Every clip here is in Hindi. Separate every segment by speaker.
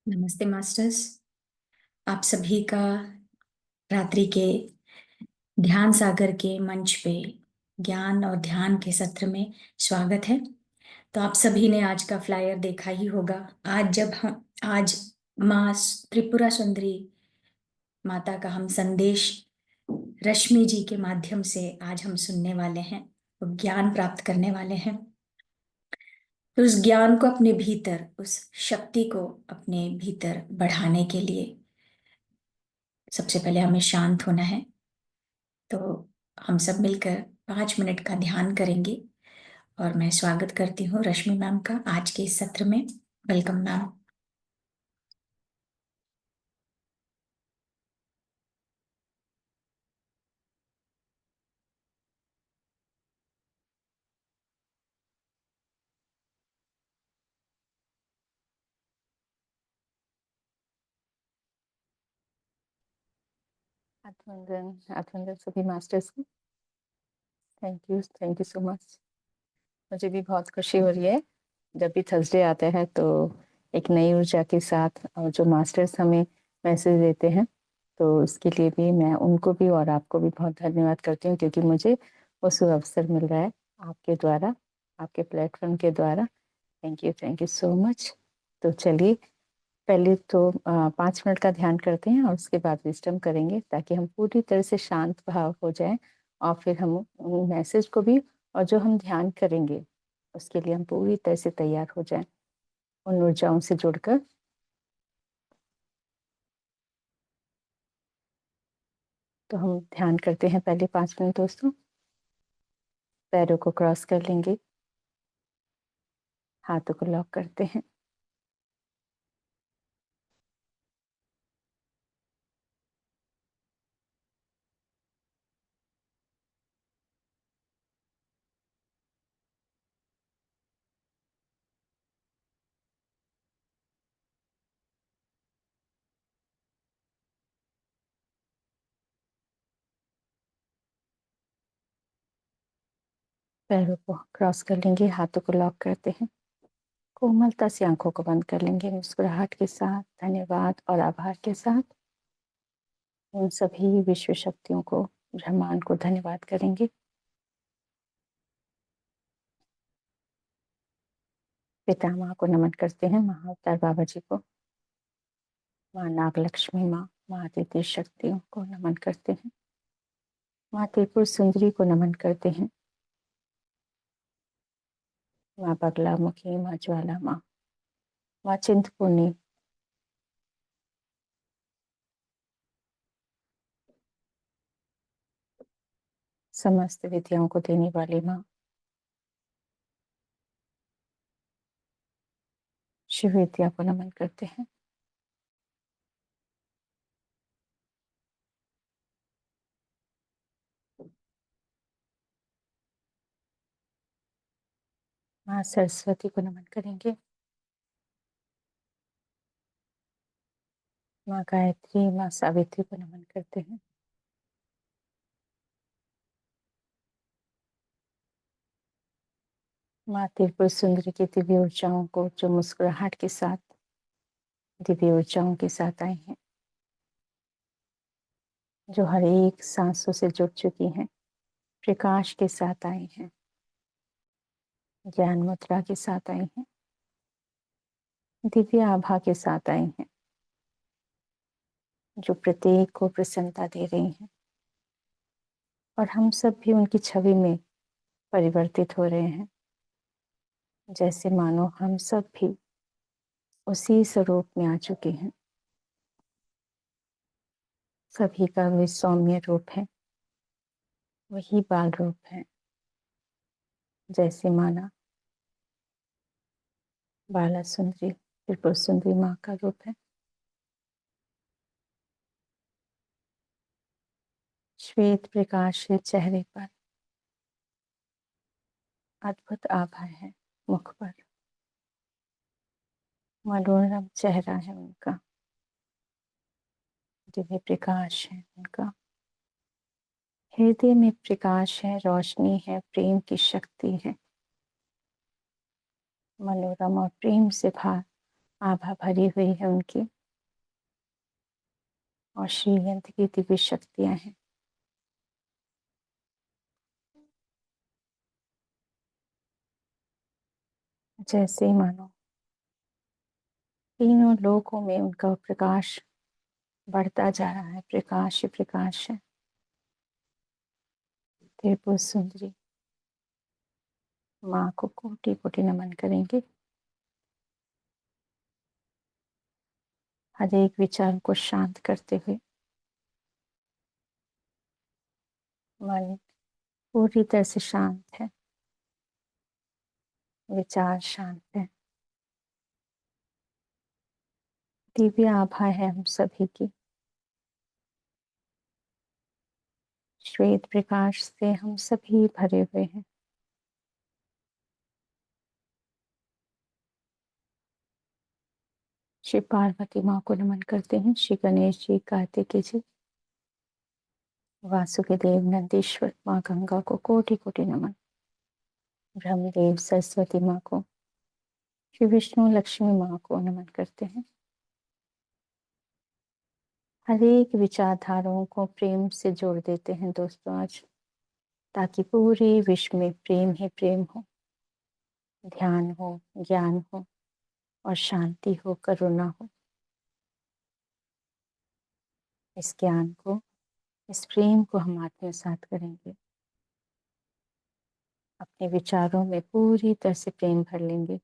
Speaker 1: नमस्ते मास्टर्स। आप सभी का रात्रि के ध्यान सागर के मंच पे ज्ञान और ध्यान के सत्र में स्वागत है। तो आप सभी ने आज का फ्लायर देखा ही होगा। आज माँ त्रिपुरा सुंदरी माता का हम संदेश रश्मि जी के माध्यम से आज हम सुनने वाले हैं, वो ज्ञान प्राप्त करने वाले हैं। तो उस ज्ञान को अपने भीतर, उस शक्ति को अपने भीतर बढ़ाने के लिए सबसे पहले हमें शांत होना है। तो हम सब मिलकर 5 मिनट का ध्यान करेंगे और मैं स्वागत करती हूँ रश्मि मैम का आज के इस सत्र में। Welcome ma'am.
Speaker 2: अभिनंदन सभी मास्टर्स को थैंक यू सो मच। मुझे भी बहुत खुशी हो रही है जब भी थर्सडे आता है तो एक नई ऊर्जा के साथ, और जो मास्टर्स हमें मैसेज देते हैं तो इसके लिए भी मैं उनको भी और आपको भी बहुत धन्यवाद करती हूँ, क्योंकि मुझे वो अवसर मिल रहा है आपके द्वारा, आपके प्लेटफॉर्म के द्वारा। Thank you so much. तो चलिए पहले तो 5 मिनट का ध्यान करते हैं और उसके बाद विस्डम करेंगे, ताकि हम पूरी तरह से शांत भाव हो जाएं और फिर हम मैसेज को भी और जो हम ध्यान करेंगे उसके लिए हम पूरी तरह से तैयार हो जाएं उन ऊर्जाओं से जुड़कर। तो हम ध्यान करते हैं पहले 5 मिनट दोस्तों। पैरों को क्रॉस कर लेंगे, हाथों को लॉक करते हैं। पैरों को क्रॉस कर लेंगे, हाथों को लॉक करते हैं। कोमलता से आंखों को बंद कर लेंगे, मुस्कुराहट के साथ, धन्यवाद और आभार के साथ उन सभी विश्व शक्तियों को, ब्रह्मांड को धन्यवाद करेंगे। पितामह को नमन करते हैं, महाअवतार बाबा जी को, माँ नागलक्ष्मी माँ, माँ आदित्य शक्तियों को नमन करते हैं। माँ त्रिपुर सुंदरी को नमन करते हैं। माँ बगला मुखी, माँ ज्वाला माँ, माँ चिंतपूर्णी, समस्त विद्याओं को देने वाली माँ शिव विद्या को नमन करते हैं। माँ सरस्वती को नमन करेंगे। माँ गायत्री, माँ सावित्री को नमन करते हैं। माँ त्रिपुर सुंदरी की दिव्य ऊर्जाओं को, जो मुस्कुराहट के साथ, दिव्य ऊर्जाओं के साथ आई हैं, जो हर एक सांसों से जुड़ चुकी हैं, प्रकाश के साथ आई हैं, ज्ञान मुद्रा के साथ आई हैं, दिव्य आभा के साथ आई हैं, जो प्रत्येक को प्रसन्नता दे रही हैं। और हम सब भी उनकी छवि में परिवर्तित हो रहे हैं, जैसे मानो हम सब भी उसी स्वरूप में आ चुके हैं। सभी का वे सौम्य रूप है, वही बाल रूप है, जैसे माना बाला सुंदरी, त्रिपुर सुंदरी माँ का रूप है। श्वेत प्रकाश है चेहरे पर, अद्भुत आभा है मुख पर, मनोरम चेहरा है उनका, दिव्य प्रकाश है उनका, हृदय में प्रकाश है, रोशनी है, प्रेम की शक्ति है। मनोरम और प्रेम से आभा भरी हुई है उनकी, और श्री यंत्र की दिव्य शक्तियां हैं। जैसे ही मानो तीनों लोकों में उनका प्रकाश बढ़ता जा रहा है, प्रकाश ही प्रकाश है। त्रिपुर सुंदरी माँ को कोटि कोटि नमन करेंगे। हर एक विचार को शांत करते हुए मन पूरी तरह से शांत है, विचार शांत है। दिव्य आभा है हम सभी की, श्वेत प्रकाश से हम सभी भरे हुए हैं। श्री पार्वती माँ को नमन करते हैं, श्री गणेश जी, कार्तिकेय जी, वासुकी देव, नंदीश्वर, माँ गंगा को कोटि कोटि नमन। ब्रह्मदेव, सरस्वती माँ को, श्री विष्णु, लक्ष्मी माँ को नमन करते हैं। हर एक विचारधाराओं को प्रेम से जोड़ देते हैं दोस्तों आज, ताकि पूरे विश्व में प्रेम ही प्रेम हो, ध्यान हो, ज्ञान हो और शांति हो, करुणा हो। इस ज्ञान को, इस प्रेम को हम आत्मसात करेंगे, अपने विचारों में पूरी तरह से प्रेम भर लेंगे।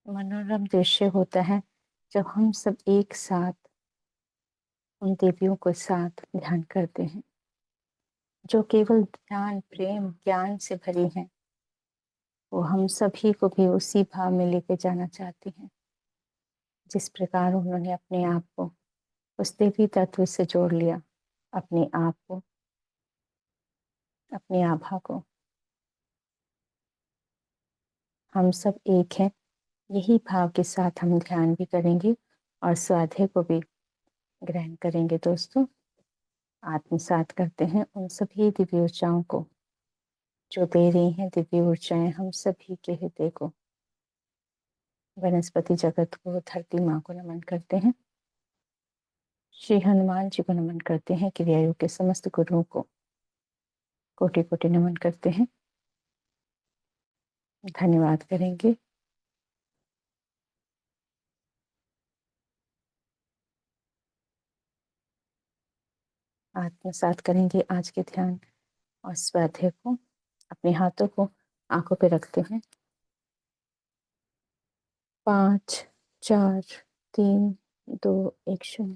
Speaker 2: मनोरम दृश्य होता है जब हम सब एक साथ उन देवियों को साथ ध्यान करते हैं, जो केवल ध्यान, प्रेम, ज्ञान से भरी हैं। वो हम सभी को भी उसी भाव में लेके जाना चाहती हैं, जिस प्रकार उन्होंने अपने आप को उस देवी तत्व से जोड़ लिया, अपने आप को, अपनी आभा को। हम सब एक हैं, यही भाव के साथ हम ध्यान भी करेंगे और स्वाध्याय को भी ग्रहण करेंगे दोस्तों। आत्मसात करते हैं उन सभी दिव्य ऊर्जाओं को जो दे रही हैं दिव्य ऊर्जाएं हम सभी के हृदय को। वनस्पति जगत को, धरती माँ को नमन करते हैं। श्री हनुमान जी को नमन करते हैं, क्रियायोग के समस्त गुरुओं को कोटि कोटि नमन करते हैं, धन्यवाद करेंगे। आत्मसात करेंगे आज के ध्यान और स्वाध्याय को। अपने हाथों को आंखों पे रखते हैं। 5 4 3 2 1 0।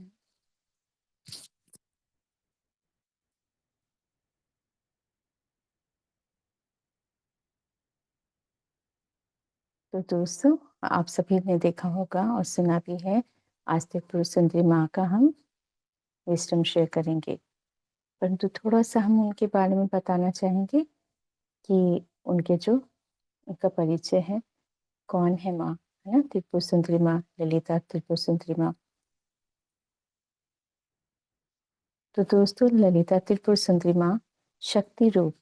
Speaker 2: तो दोस्तों, आप सभी ने देखा होगा और सुना भी है, आज त्रिपुर सुंदरी माँ का हम विजडम शेयर करेंगे, परंतु थोड़ा सा हम उनके बारे में बताना चाहेंगे कि उनके जो उनका परिचय है, कौन है माँ, है ना, त्रिपुर सुंदरी माँ, ललिता त्रिपुर सुंदरी माँ। तो दोस्तों, ललिता त्रिपुर सुंदरी माँ शक्ति रूप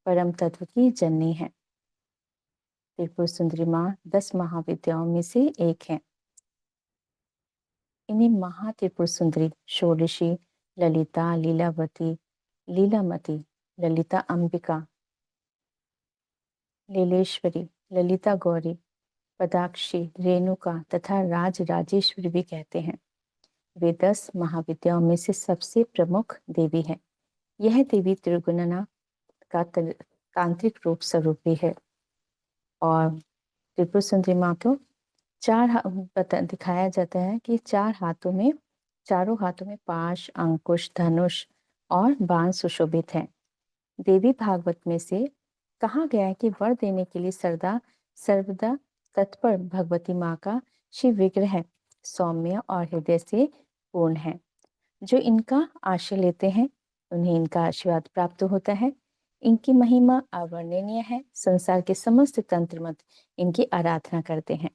Speaker 2: परम तत्व की जननी है। त्रिपुर सुंदरी माँ 10 महाविद्याओं में से एक है। इन्हें महा त्रिपुर सुंदरी, षोडशी, ललिता, लीलावती, लीलामती, ललिता अंबिका, लीलेश्वरी, ललिता गौरी, पदाक्षी, रेणुका तथा राज राजेश्वरी भी कहते हैं। वे 10 महाविद्याओं में से सबसे प्रमुख देवी है। यह देवी त्रिगुणना का तांत्रिक रूप स्वरूप भी है। और त्रिपुर सुंदरी माँ को दिखाया जाता है कि चारों हाथों में पाश, अंकुश, धनुष और बाण सुशोभित हैं। देवी भागवत में से कहा गया है कि वर देने के लिए सर्वदा तत्पर भगवती माँ का शिव विग्रह सौम्य और हृदय से पूर्ण है। जो इनका आश्रय लेते हैं उन्हें इनका आशीर्वाद प्राप्त होता है। इनकी महिमा अवर्णनीय है। संसार के समस्त तंत्र मत इनकी आराधना करते हैं।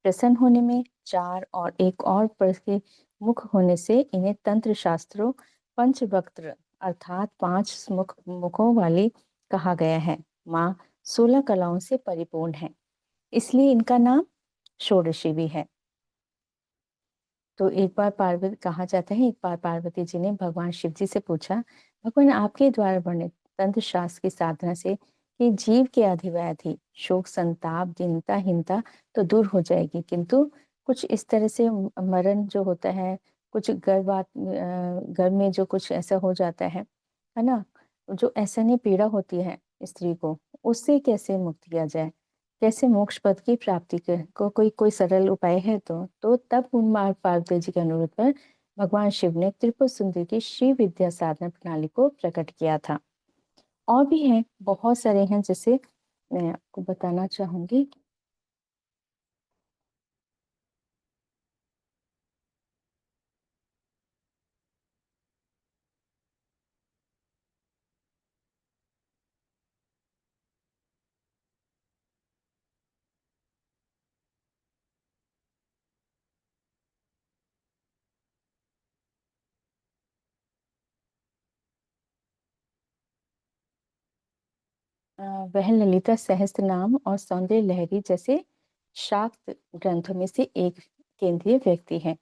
Speaker 2: प्रसन्न होने में 4 और एक और पर के मुख होने से इन्हें तंत्र शास्त्रों पंचवक्त्र अर्थात 5 मुखों वाली कहा गया है। माँ 16 कलाओं से परिपूर्ण है, इसलिए इनका नाम षोडशी भी है। तो एक बार पार्वती कहा जाता है, एक बार पार्वती जी ने भगवान शिव जी से पूछा, भगवान आपके द्वारा वर्णित तंत्र शास्त्र की साधना से कि जीव के अधिव्याधि शोक संताप दीनता हीनता तो दूर हो जाएगी, किंतु कुछ इस तरह से मरण जो होता है, कुछ गर्भ में जो कुछ ऐसा हो जाता है ना, जो ऐसा नहीं पीड़ा होती है स्त्री को, उससे कैसे मुक्त किया जाए, कैसे मोक्ष पद की प्राप्ति को कोई सरल उपाय है। तो तब उन माँ पार्वती जी के अनुरोध पर भगवान शिव ने त्रिपुर सुंदरी की श्री विद्या साधना प्रणाली को प्रकट किया था। और भी हैं, बहुत सारे हैं, जैसे मैं आपको बताना चाहूंगी। वह ललिता सहस्त्र नाम और सौंदर्य लहरी जैसे शाक्त ग्रंथों में से एक केंद्रीय व्यक्ति है।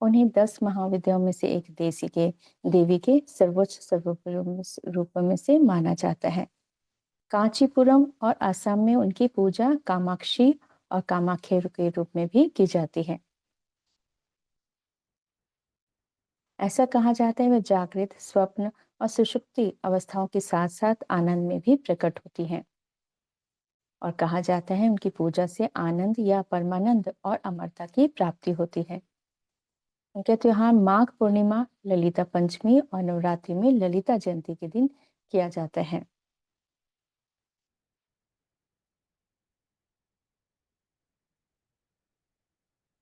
Speaker 2: उन्हें 10 महाविद्याओं में से एक देवी के सर्वोच्च रूपों में से माना जाता है। कांचीपुरम और असम में उनकी पूजा कामाक्षी और कामाख्य के रूप में भी की जाती है। ऐसा कहा जाता है वह जागृत स्वप्न और सुषुप्ति अवस्थाओं के साथ साथ आनंद में भी प्रकट होती हैं। और कहा जाता है उनकी पूजा से आनंद या परमानंद और अमरता की प्राप्ति होती है। उनका त्योहार माघ पूर्णिमा, ललिता पंचमी और नवरात्रि में ललिता जयंती के दिन किया जाता है।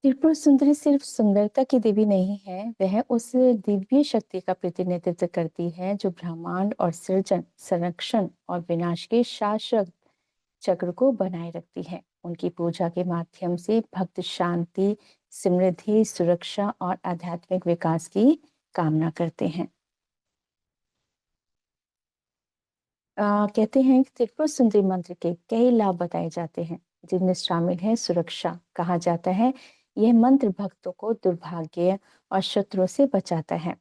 Speaker 2: त्रिपुर सुंदरी सिर्फ सुंदरता की देवी नहीं है, वह उस दिव्य शक्ति का प्रतिनिधित्व करती है जो ब्रह्मांड और सृजन, संरक्षण और विनाश के शाश्वत चक्र को बनाए रखती है। उनकी पूजा के माध्यम से भक्त शांति, समृद्धि, सुरक्षा और आध्यात्मिक विकास की कामना करते हैं। कहते हैं कि त्रिपुर सुंदरी मंत्र के कई लाभ बताए जाते हैं, जिनमें शामिल है सुरक्षा। कहा जाता है यह मंत्र भक्तों को दुर्भाग्य और शत्रुओं से बचाता है,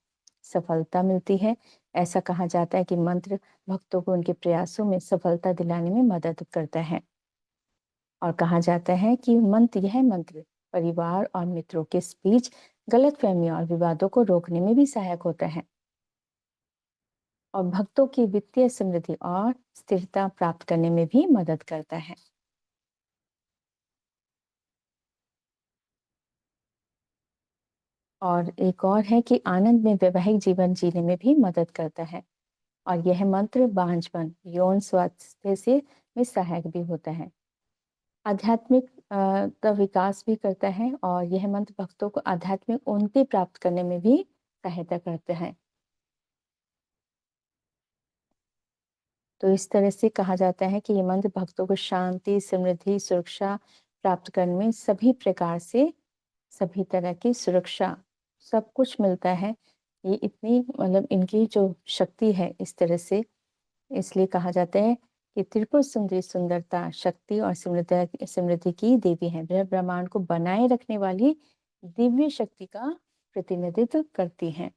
Speaker 2: सफलता मिलती है। ऐसा कहा जाता है कि मंत्र भक्तों को उनके प्रयासों में सफलता दिलाने में मदद करता है। और कहा जाता है कि यह मंत्र परिवार और मित्रों के बीच गलतफहमी और विवादों को रोकने में भी सहायक होता है और भक्तों की वित्तीय समृद्धि और स्थिरता प्राप्त करने में भी मदद करता है। और एक और है कि आनंद में वैवाहिक जीवन जीने में भी मदद करता है। और यह मंत्र बांझपन, यौन स्वास्थ्य से में सहायक भी होता है। आध्यात्मिक का विकास भी करता है और यह मंत्र भक्तों को आध्यात्मिक उन्नति प्राप्त करने में भी सहायता करता है। तो इस तरह से कहा जाता है कि ये मंत्र भक्तों को शांति, समृद्धि, सुरक्षा प्राप्त करने में सभी प्रकार से, सभी तरह की सुरक्षा, सब कुछ मिलता है। ये इतनी मतलब इनकी जो शक्ति है इस तरह से, इसलिए कहा जाता है कि त्रिपुर सुंदरी सुंदरता, शक्ति और समृद्धि की देवी है। वह ब्रह्मांड को बनाए रखने वाली दिव्य शक्ति का प्रतिनिधित्व करती हैं।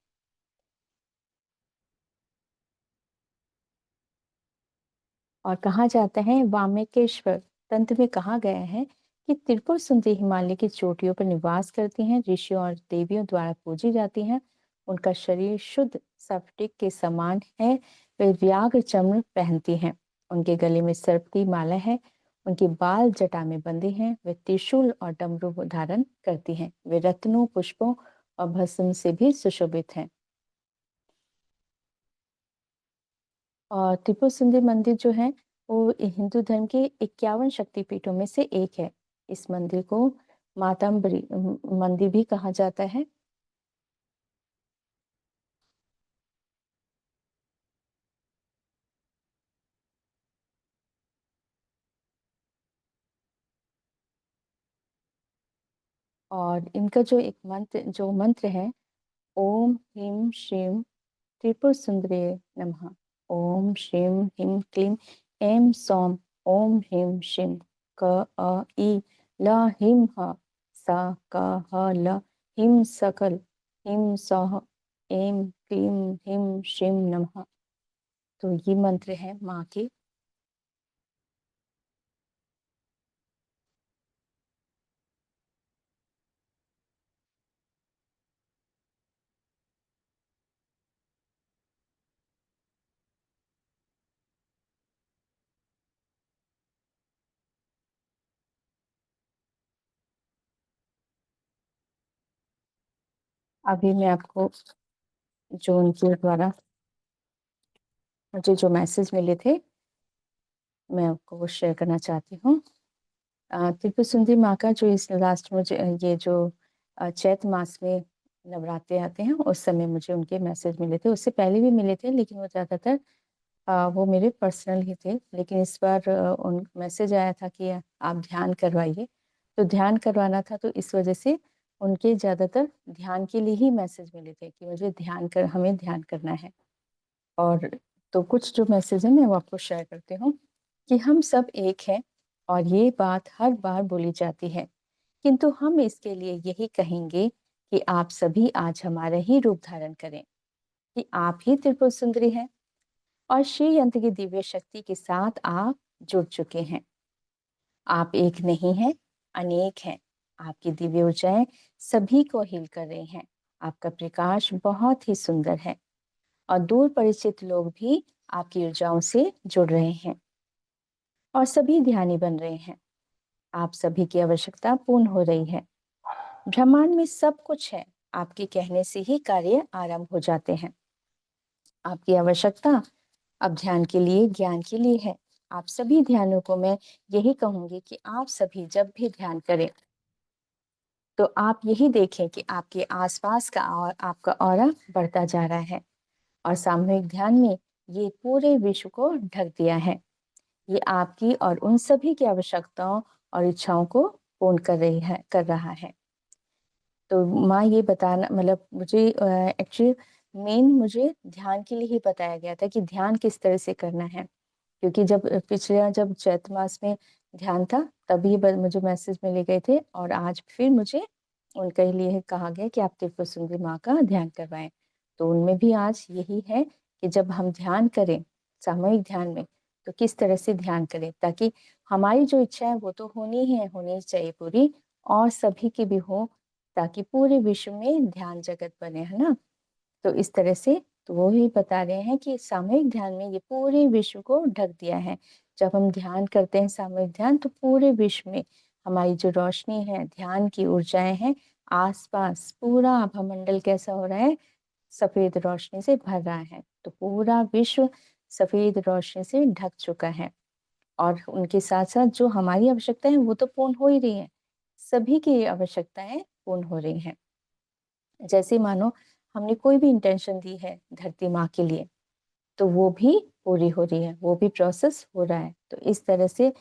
Speaker 2: और कहा जाता है वामेकेश्वर तंत्र में कहा गया है कि त्रिपुर सुंदरी हिमालय की चोटियों पर निवास करती हैं, ऋषियों और देवियों द्वारा पूजी जाती हैं। उनका शरीर शुद्ध स्फटिक के समान है। वे व्याघ्र चर्म पहनती हैं। उनके गले में सर्प की माला है। उनके बाल जटा में बंधे हैं। वे त्रिशूल और डमरू धारण करती हैं। वे रत्नों, पुष्पों और भस्म से भी सुशोभित हैं। और त्रिपुर सुंदरी मंदिर जो है वो हिंदू धर्म के 51 शक्तिपीठों में से एक है। इस मंदिर को मातंबरी मंदिर भी कहा जाता है। और इनका जो एक मंत्र है, ओम ह्रीम श्रीम त्रिपुर सुंदरी नमः। ओम श्रीम ह्रीं क्लीं ऐं सौं ओम ह्रीं श्रीं क अ ई ल ह्रीं ह सा क ह ल ह्रीं सकल ह्रीं सौः ऐं क्लीं ह्रीं श्रीं नमः। तो ये मंत्र है माँ के। अभी मैं आपको जो उनके द्वारा मुझे जो मैसेज मिले थे मैं आपको वो शेयर करना चाहती हूँ। त्रिपुर सुंदरी माँ का जो इस लास्ट मुझे ये जो चैत मास में नवरात्रे आते हैं उस समय मुझे उनके मैसेज मिले थे। उससे पहले भी मिले थे लेकिन वो ज़्यादातर वो मेरे पर्सनल ही थे। लेकिन इस बार उन मैसेज आया था कि आप ध्यान करवाइए, तो ध्यान करवाना था, तो इस वजह से उनके ज़्यादातर ध्यान के लिए ही मैसेज मिले थे कि मुझे हमें ध्यान करना है। और तो कुछ जो मैसेज है मैं वो आपको शेयर करती हूँ कि हम सब एक हैं और ये बात हर बार बोली जाती है, किंतु हम इसके लिए यही कहेंगे कि आप सभी आज हमारा ही रूप धारण करें, कि आप ही त्रिपुर सुंदरी हैं और श्री यंत्र की दिव्य शक्ति के साथ आप जुड़ चुके हैं। आप एक नहीं हैं, अनेक हैं। आपकी दिव्य ऊर्जाएं सभी को हील कर रही हैं। आपका प्रकाश बहुत ही सुंदर है और दूर परिचित लोग भी आपकी ऊर्जाओं से जुड़ रहे हैं और सभी ध्यानी बन रहे हैं। आप सभी की आवश्यकता पूर्ण हो रही है। ब्रह्मांड में सब कुछ है, आपके कहने से ही कार्य आरंभ हो जाते हैं। आपकी आवश्यकता अब ध्यान के लिए, ज्ञान के लिए है। आप सभी ध्यानों को मैं यही कहूंगी कि आप सभी जब भी ध्यान करें तो आप यही देखें कि आपके आसपास का और आपका ऑरा बढ़ता जा रहा है और सामूहिक ध्यान में ये पूरे विश्व को ढक दिया है। ये आपकी और उन सभी की आवश्यकताओं और इच्छाओं को पूर्ण कर रहा है। तो माँ ये बताना मतलब मुझे एक्चुअली मेन मुझे ध्यान के लिए ही बताया गया था कि ध्यान किस तरह से करना है, क्योंकि जब चैत्र मास में ध्यान था तभी मुझे मैसेज मिले गए थे और आज फिर मुझे उनके लिए कहा गया कि आप त्रिपुर सुंदरी माँ का ध्यान करवाएं। तो उनमें भी आज यही है कि जब हम ध्यान करें सामूहिक ध्यान में तो किस तरह से ध्यान करें ताकि हमारी जो इच्छा है वो तो होनी चाहिए पूरी और सभी की भी हो, ताकि पूरे विश्व में ध्यान जगत बने, है ना। तो इस तरह से तो वो ही बता रहे हैं कि सामूहिक ध्यान में ये पूरे विश्व को ढक दिया है। जब हम ध्यान करते हैं सामूहिक ध्यान तो पूरे विश्व में हमारी जो रोशनी है, ध्यान की ऊर्जाएं हैं, आसपास पूरा आभामंडल कैसा हो रहा है, सफेद रोशनी से भर रहा है। तो पूरा विश्व सफेद रोशनी से ढक चुका है और उनके साथ साथ जो हमारी आवश्यकता है वो तो पूर्ण हो ही रही है, सभी की आवश्यकताएं पूर्ण हो रही हैं। जैसे मानो हमने कोई भी इंटेंशन दी है धरती माँ के लिए तो वो भी पूरी हो रही है, वो भी प्रोसेस हो रहा है। तो इस तरह से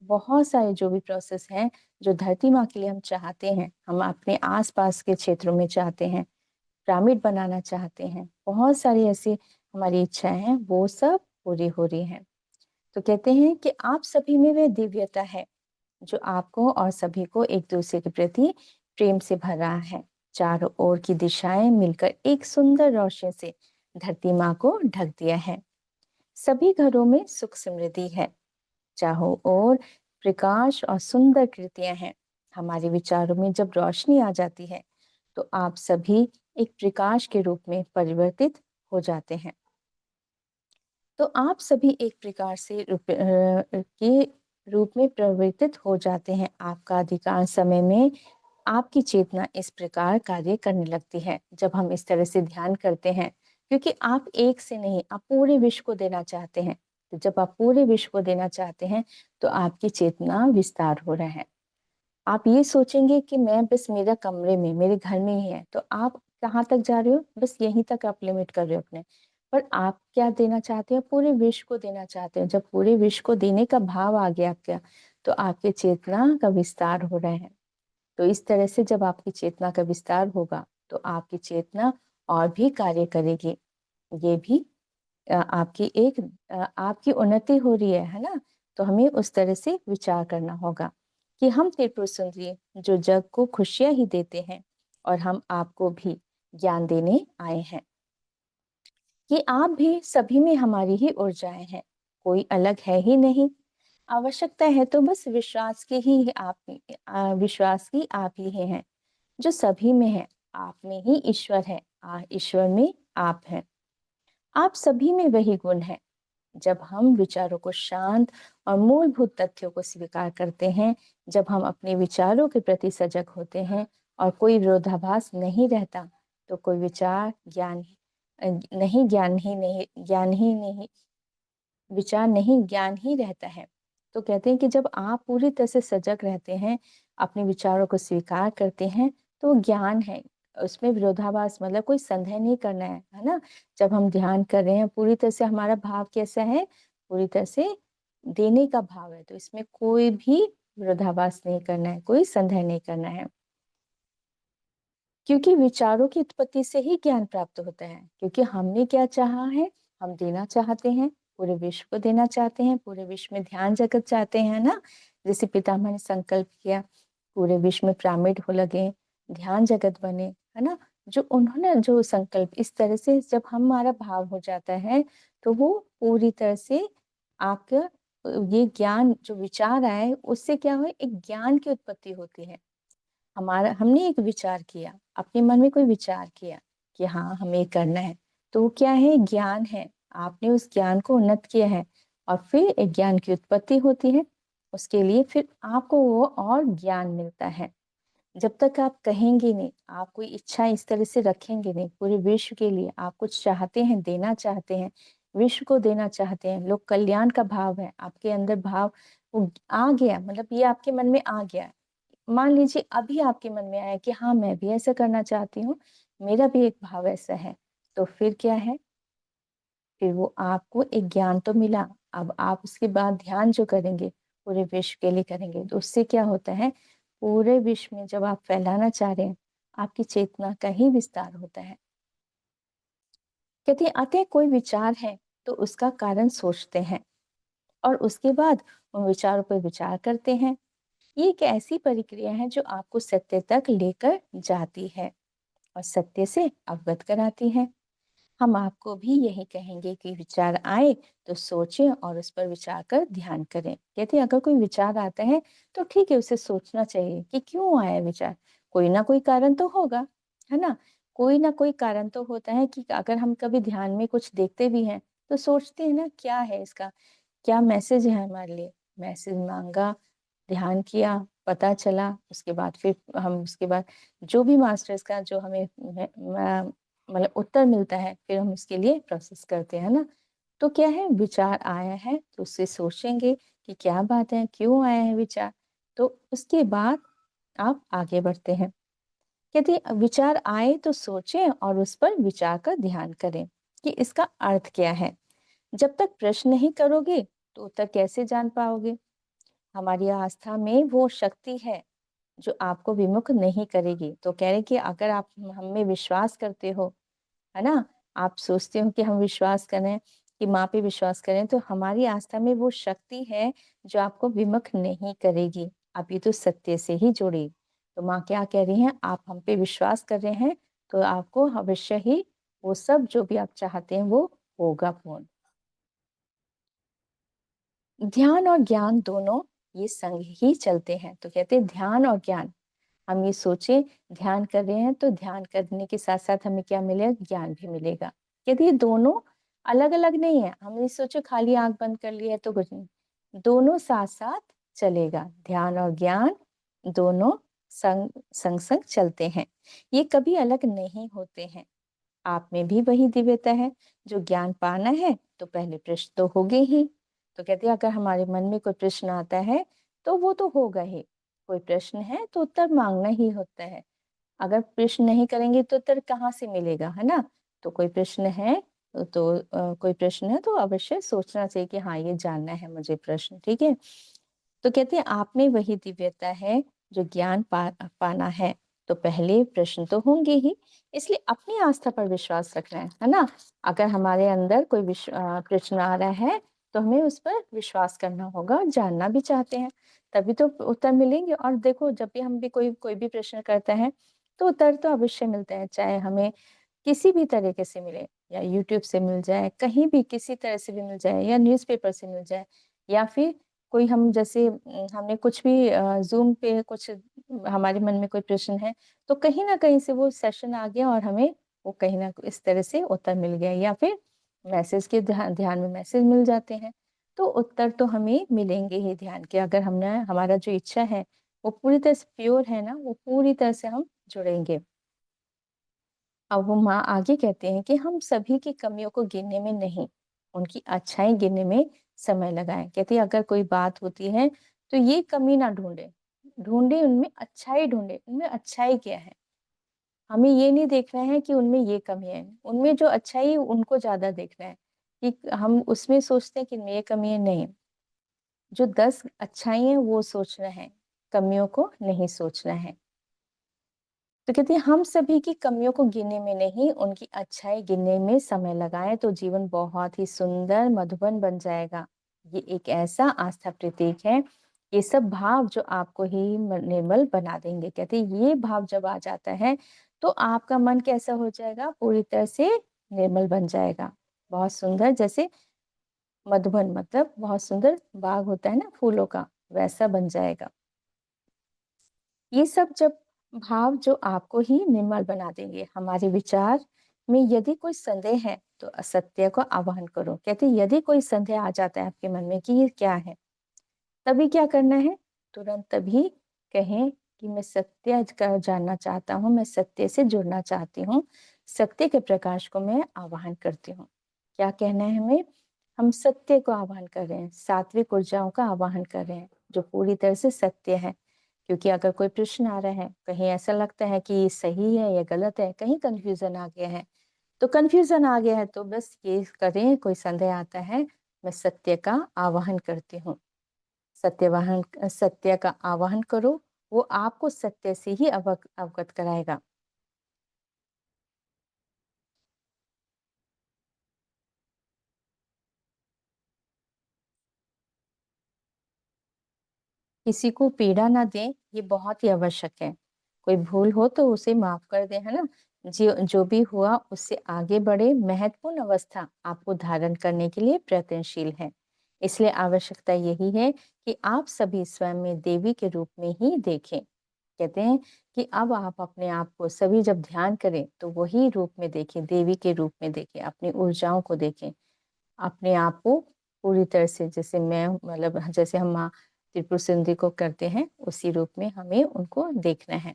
Speaker 2: बहुत सारे जो भी प्रोसेस हैं जो धरती माँ के लिए हम चाहते हैं, हम अपने आसपास के क्षेत्रों में चाहते हैं, पिरामिड बनाना चाहते हैं, बहुत सारी ऐसी हमारी इच्छाएं हैं, वो सब पूरी हो रही हैं। तो कहते हैं कि आप सभी में वह दिव्यता है जो आपको और सभी को एक दूसरे के प्रति प्रेम से भर रहा है। चारों ओर की दिशाएं मिलकर एक सुंदर रोशनी से धरती माँ को ढक दिया है। सभी घरों में सुख समृद्धि है, चारों ओर प्रकाश और सुंदर कृतियां हैं। हमारे विचारों में जब रोशनी आ जाती है तो आप सभी एक प्रकाश के रूप में परिवर्तित हो जाते हैं। तो आप सभी एक प्रकार से के रूप में परिवर्तित हो जाते हैं। आपका अधिकांश समय में आपकी चेतना इस प्रकार कार्य करने लगती है जब हम इस तरह से ध्यान करते हैं, क्योंकि आप एक से नहीं, आप पूरे विश्व को देना चाहते हैं। तो जब आप पूरे विश्व को देना चाहते हैं तो आपकी चेतना विस्तार हो रहा है। आप ये सोचेंगे कि मैं बस मेरा कमरे में, मेरे घर में ही है, तो आप कहाँ तक जा रहे हो, बस यहीं तक आप लिमिट कर रहे हो अपने। पर आप क्या देना चाहते हो, पूरे विश्व को देना चाहते हो। जब पूरे विश्व को देने का भाव आ गया आपका तो आपके चेतना का विस्तार हो रहा है। तो इस तरह से जब आपकी चेतना का विस्तार होगा तो आपकी चेतना और भी कार्य करेगी। ये भी आपकी उन्नति हो रही है ना? तो हमें उस तरह से विचार करना होगा कि हम त्रिपुर सुंदरी जो जग को खुशियाँ ही देते हैं और हम आपको भी ज्ञान देने आए हैं कि आप भी सभी में हमारी ही ऊर्जाएं हैं, कोई अलग है ही नहीं। आवश्यकता है तो बस विश्वास की आप ही हैं जो सभी में है। आप में ही ईश्वर है, ईश्वर में आप हैं। आप सभी में वही गुण है। जब हम विचारों को शांत और मूलभूत तथ्यों को स्वीकार करते हैं, जब हम अपने विचारों के प्रति सजग होते हैं और कोई विरोधाभास नहीं रहता, तो कोई विचार ज्ञान ही नहीं, विचार नहीं ज्ञान ही रहता है। तो कहते हैं कि जब आप पूरी तरह से सजग रहते हैं, अपने विचारों को स्वीकार करते हैं, तो ज्ञान है। उसमें विरोधाभास मतलब कोई संदेह नहीं करना है ना? जब हम ध्यान कर रहे हैं, पूरी तरह से हमारा भाव कैसा है? पूरी तरह से देने का भाव है, तो इसमें कोई भी विरोधाभास नहीं करना है, कोई संदेह नहीं करना है। क्योंकि विचारों की उत्पत्ति से ही ज्ञान प्राप्त होता है, क्योंकि हमने क्या चाहा है, हम देना चाहते हैं, पूरे विश्व को देना चाहते हैं, पूरे विश्व में ध्यान जगत चाहते हैं ना। जैसे पितामह ने संकल्प किया, पूरे विश्व में पिरामिड हो लगे, ध्यान जगत बने, है ना। जो उन्होंने जो संकल्प, इस तरह से जब हमारा भाव हो जाता है, तो वो पूरी तरह से आपका ये ज्ञान जो विचार आए, उससे क्या हो, एक ज्ञान की उत्पत्ति होती है। हमने एक विचार किया, अपने मन में कोई विचार किया कि हाँ हमें करना है, तो वो क्या है, ज्ञान है। आपने उस ज्ञान को उन्नत किया है और फिर एक ज्ञान की उत्पत्ति होती है। उसके लिए फिर आपको वो और ज्ञान मिलता है। जब तक आप कहेंगे नहीं, आप कोई इच्छा इस तरह से रखेंगे नहीं पूरे विश्व के लिए, आप कुछ चाहते हैं, देना चाहते हैं, विश्व को देना चाहते हैं, लोक कल्याण का भाव है आपके अंदर, भाव वो आ गया, मतलब ये आपके मन में आ गया। मान लीजिए अभी आपके मन में आया कि हाँ मैं भी ऐसा करना चाहती हूँ, मेरा भी एक भाव ऐसा है, तो फिर क्या है, फिर वो आपको एक ज्ञान तो मिला। अब आप उसके बाद ध्यान जो करेंगे, पूरे विश्व के लिए करेंगे, तो उससे क्या होता है, पूरे विश्व में जब आप फैलाना चाह रहे हैं, आपकी चेतना का ही विस्तार होता है। कहते हैं अतः कोई विचार है तो उसका कारण सोचते हैं और उसके बाद उन विचारों पर विचार करते हैं। ये एक ऐसी प्रक्रिया है जो आपको सत्य तक लेकर जाती है और सत्य से अवगत कराती है। हम आपको भी यही कहेंगे कि विचार आए तो सोचें और उस पर विचार कर ध्यान करें। कहते हैं अगर कोई विचार आता है तो ठीक है, उसे सोचना चाहिए कि क्यों आया विचार, कोई ना कोई कारण तो होगा, है ना। कोई ना कोई कारण तो होता है कि अगर हम कभी ध्यान में कुछ देखते भी हैं तो सोचते हैं ना, क्या है इसका, क्या मैसेज है हमारे लिए। मैसेज मांगा, ध्यान किया, पता चला, उसके बाद फिर हम उसके बाद जो भी मास्टर्स का जो हमें मतलब उत्तर मिलता है, फिर हम उसके लिए प्रोसेस करते हैं ना। तो क्या है, विचार आया है तो उससे सोचेंगे कि क्या बात है, क्यों आया है विचार, तो उसके बाद आप आगे बढ़ते हैं। यदि विचार आए तो सोचें और उस पर विचार का ध्यान करें कि इसका अर्थ क्या है। जब तक प्रश्न नहीं करोगे तो उत्तर कैसे जान पाओगे। हमारी आस्था में वो शक्ति है जो आपको विमुख नहीं करेगी। तो कह रहे कि अगर आप हम में विश्वास करते हो, है ना, आप सोचते हो कि हम विश्वास करें, कि माँ पे विश्वास करें, तो हमारी आस्था में वो शक्ति है जो आपको विमुख नहीं करेगी। आप ये तो सत्य से ही जुड़ी। तो माँ क्या कह रही हैं, आप हम पे विश्वास कर रहे हैं तो आपको अवश्य ही वो सब जो भी आप चाहते हैं वो होगा पूर्ण। ध्यान और ज्ञान दोनों ये संग ही चलते हैं। तो कहते हैं ध्यान और ज्ञान, हम ये सोचे ध्यान कर रहे हैं तो ध्यान करने के साथ साथ हमें क्या मिलेगा, ज्ञान भी मिलेगा। यदि ये दोनों अलग अलग नहीं है, हम ये सोचे खाली आंख बंद कर लिया है तो कुछ नहीं, दोनों साथ साथ चलेगा। ध्यान और ज्ञान दोनों संग संग संग चलते हैं, ये कभी अलग नहीं होते हैं। आप में भी वही दिव्यता है। जो ज्ञान पाना है तो पहले प्रश्न तो होंगे ही। तो कहते हैं अगर हमारे मन में कोई प्रश्न आता है तो वो तो होगा ही। कोई प्रश्न है तो उत्तर मांगना ही होता है। अगर प्रश्न नहीं करेंगे तो उत्तर कहाँ से मिलेगा, है ना। तो कोई प्रश्न है तो कोई प्रश्न है तो अवश्य सोचना चाहिए कि हाँ ये जानना है मुझे प्रश्न, ठीक है। तो कहते हैं आप में वही दिव्यता है जो ज्ञान पाना है। तो पहले प्रश्न तो होंगे ही, इसलिए अपनी आस्था पर विश्वास रखना है ना। अगर हमारे अंदर कोई प्रश्न आ रहा है तो हमें उस पर विश्वास करना होगा, जानना भी चाहते हैं तभी तो उत्तर मिलेंगे। और देखो, जब भी हम भी कोई भी प्रश्न करते हैं तो उत्तर तो अवश्य मिलते हैं, चाहे हमें किसी भी तरीके से मिले, या यूट्यूब से मिल जाए, कहीं भी किसी तरह से भी मिल जाए, या न्यूज़पेपर से मिल जाए, या फिर कोई हम जैसे हमने कुछ भी ज़ूम पे कुछ हमारे मन में कोई प्रश्न है तो कहीं न कहीं से वो सेशन आ गया और हमें वो कहीं न इस तरह से उत्तर मिल गया, या फिर मैसेज के ध्यान में मैसेज मिल जाते हैं। तो उत्तर तो हमें मिलेंगे ही ध्यान के, अगर हमने हमारा जो इच्छा है वो पूरी तरह से प्योर है ना, वो पूरी तरह से हम जुड़ेंगे। अब वो माँ आगे कहते हैं कि हम सभी की कमियों को गिनने में नहीं, उनकी अच्छाई गिनने में समय लगाएं। कहती है अगर कोई बात होती है तो ये कमी ना ढूंढे, ढूंढे उनमें अच्छाई, ढूंढे उनमें अच्छाई क्या है। हमें ये नहीं देखना है कि उनमें ये कमी है, उनमें जो अच्छाई है उनको ज्यादा देखना है। कि हम उसमें सोचते हैं कि इनमें ये कमी है, नहीं, जो 10 अच्छाई है वो सोचना है, कमियों को नहीं सोचना है। तो कहती है हम सभी की कमियों को गिनने में नहीं, उनकी अच्छाई गिनने में समय लगाएं तो जीवन बहुत ही सुंदर मधुबन बन जाएगा। ये एक ऐसा आस्था प्रतीक है, ये सब भाव जो आपको ही निर्मल बना देंगे। कहते हैं ये भाव जब आ जाता है तो आपका मन कैसा हो जाएगा, पूरी तरह से निर्मल बन जाएगा, बहुत सुंदर, जैसे मधुबन मतलब बहुत सुंदर बाग होता है ना फूलों का, वैसा बन जाएगा। ये सब जब भाव जो आपको ही निर्मल बना देंगे। हमारे विचार में यदि कोई संदेह है तो असत्य को आह्वान करो। कहते यदि कोई संदेह आ जाता है आपके मन में कि ये क्या है, तभी क्या करना है, तुरंत तभी कहें कि मैं सत्य का जानना चाहता हूँ, मैं सत्य से जुड़ना चाहती हूँ, सत्य के प्रकाश को मैं आह्वान करती हूँ। क्या कहना है हमें, हम सत्य को आह्वान कर रहे हैं, सात्विक ऊर्जाओं का आह्वान कर रहे हैं जो पूरी तरह से सत्य है। क्योंकि अगर कोई प्रश्न आ रहा है, कहीं ऐसा लगता है कि ये सही है या गलत है, कहीं कंफ्यूजन आ गया है, तो कंफ्यूजन आ गया है तो बस ये करें, कोई संदेह आता है, मैं सत्य का आवाहन करती हूँ। सत्य का आवाहन करो, वो आपको सत्य से ही अवगत कराएगा। किसी को पीड़ा ना दें, ये बहुत ही आवश्यक है। कोई भूल हो तो उसे माफ कर दें, है ना। जो भी हुआ उससे आगे बढ़े, महत्वपूर्ण अवस्था आपको धारण करने के लिए प्रयत्नशील है। इसलिए आवश्यकता यही है कि आप सभी स्वयं में देवी के रूप में ही देखें। कहते हैं कि अब आप अपने आप को सभी जब ध्यान करें तो वही रूप में देखें, देवी के रूप में देखें, अपनी ऊर्जाओं को देखें, अपने आप को पूरी तरह से, जैसे मैं मतलब जैसे हम माँ त्रिपुर सुंदरी को करते हैं उसी रूप में हमें उनको देखना है।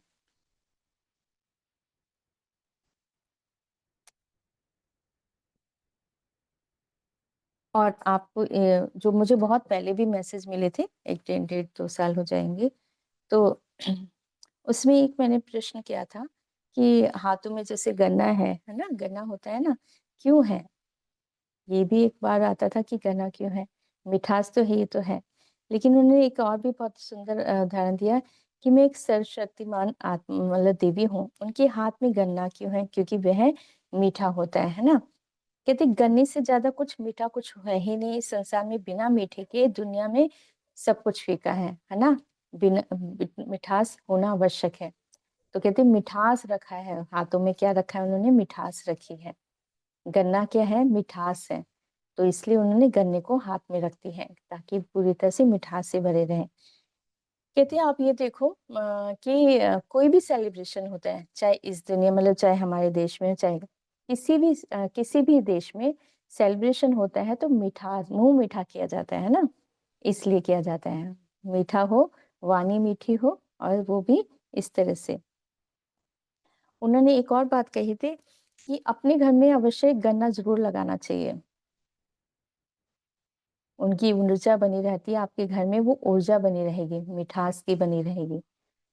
Speaker 2: और आपको जो मुझे बहुत पहले भी मैसेज मिले थे, 1 डेढ़ 2 साल हो जाएंगे, तो उसमें एक मैंने प्रश्न किया था कि हाथों में जैसे गन्ना है ना, गन्ना होता है ना, क्यों है। ये भी एक बार आता था कि गन्ना क्यों है, मिठास तो है, ये तो है। लेकिन उन्होंने एक और भी बहुत सुंदर उदाहरण दिया कि मैं एक सर्वशक्तिमान आत्मा मतलब देवी हूँ, उनके हाथ में गन्ना क्यों है, क्योंकि वह मीठा होता है ना। कहते गन्ने से ज्यादा कुछ मीठा कुछ है ही नहीं इस संसार में, बिना मीठे के दुनिया में सब कुछ फीका है ना। बिना मिठास होना आवश्यक है। तो कहते मिठास रखा है हाथों में, क्या रखा है उन्होंने, मिठास रखी है। गन्ना क्या है, मिठास है, तो इसलिए उन्होंने गन्ने को हाथ में रखती है ताकि पूरी तरह से मिठास से भरे रहें। कहते हैं आप ये देखो कि कोई भी सेलिब्रेशन होता है, चाहे इस दुनिया मतलब चाहे हमारे देश में, चाहे किसी भी देश में सेलिब्रेशन होता है तो मीठा, मुंह मीठा किया जाता है ना। इसलिए किया जाता है, मीठा हो, वाणी मीठी हो, और वो भी इस तरह से। उन्होंने एक और बात कही थी कि अपने घर में अवश्य गन्ना जरूर लगाना चाहिए, उनकी ऊर्जा बनी रहती है आपके घर में, वो ऊर्जा बनी रहेगी, मिठास की बनी रहेगी।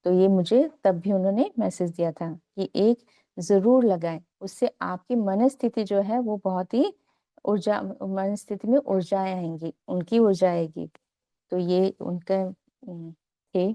Speaker 2: तो ये मुझे तब भी उन्होंने मैसेज दिया था कि एक जरूर लगाएं, उससे आपकी मन स्थिति जो है वो बहुत ही ऊर्जा, मन स्थिति में ऊर्जा आएंगी, उनकी ऊर्जा आएगी। तो ये उनका थे।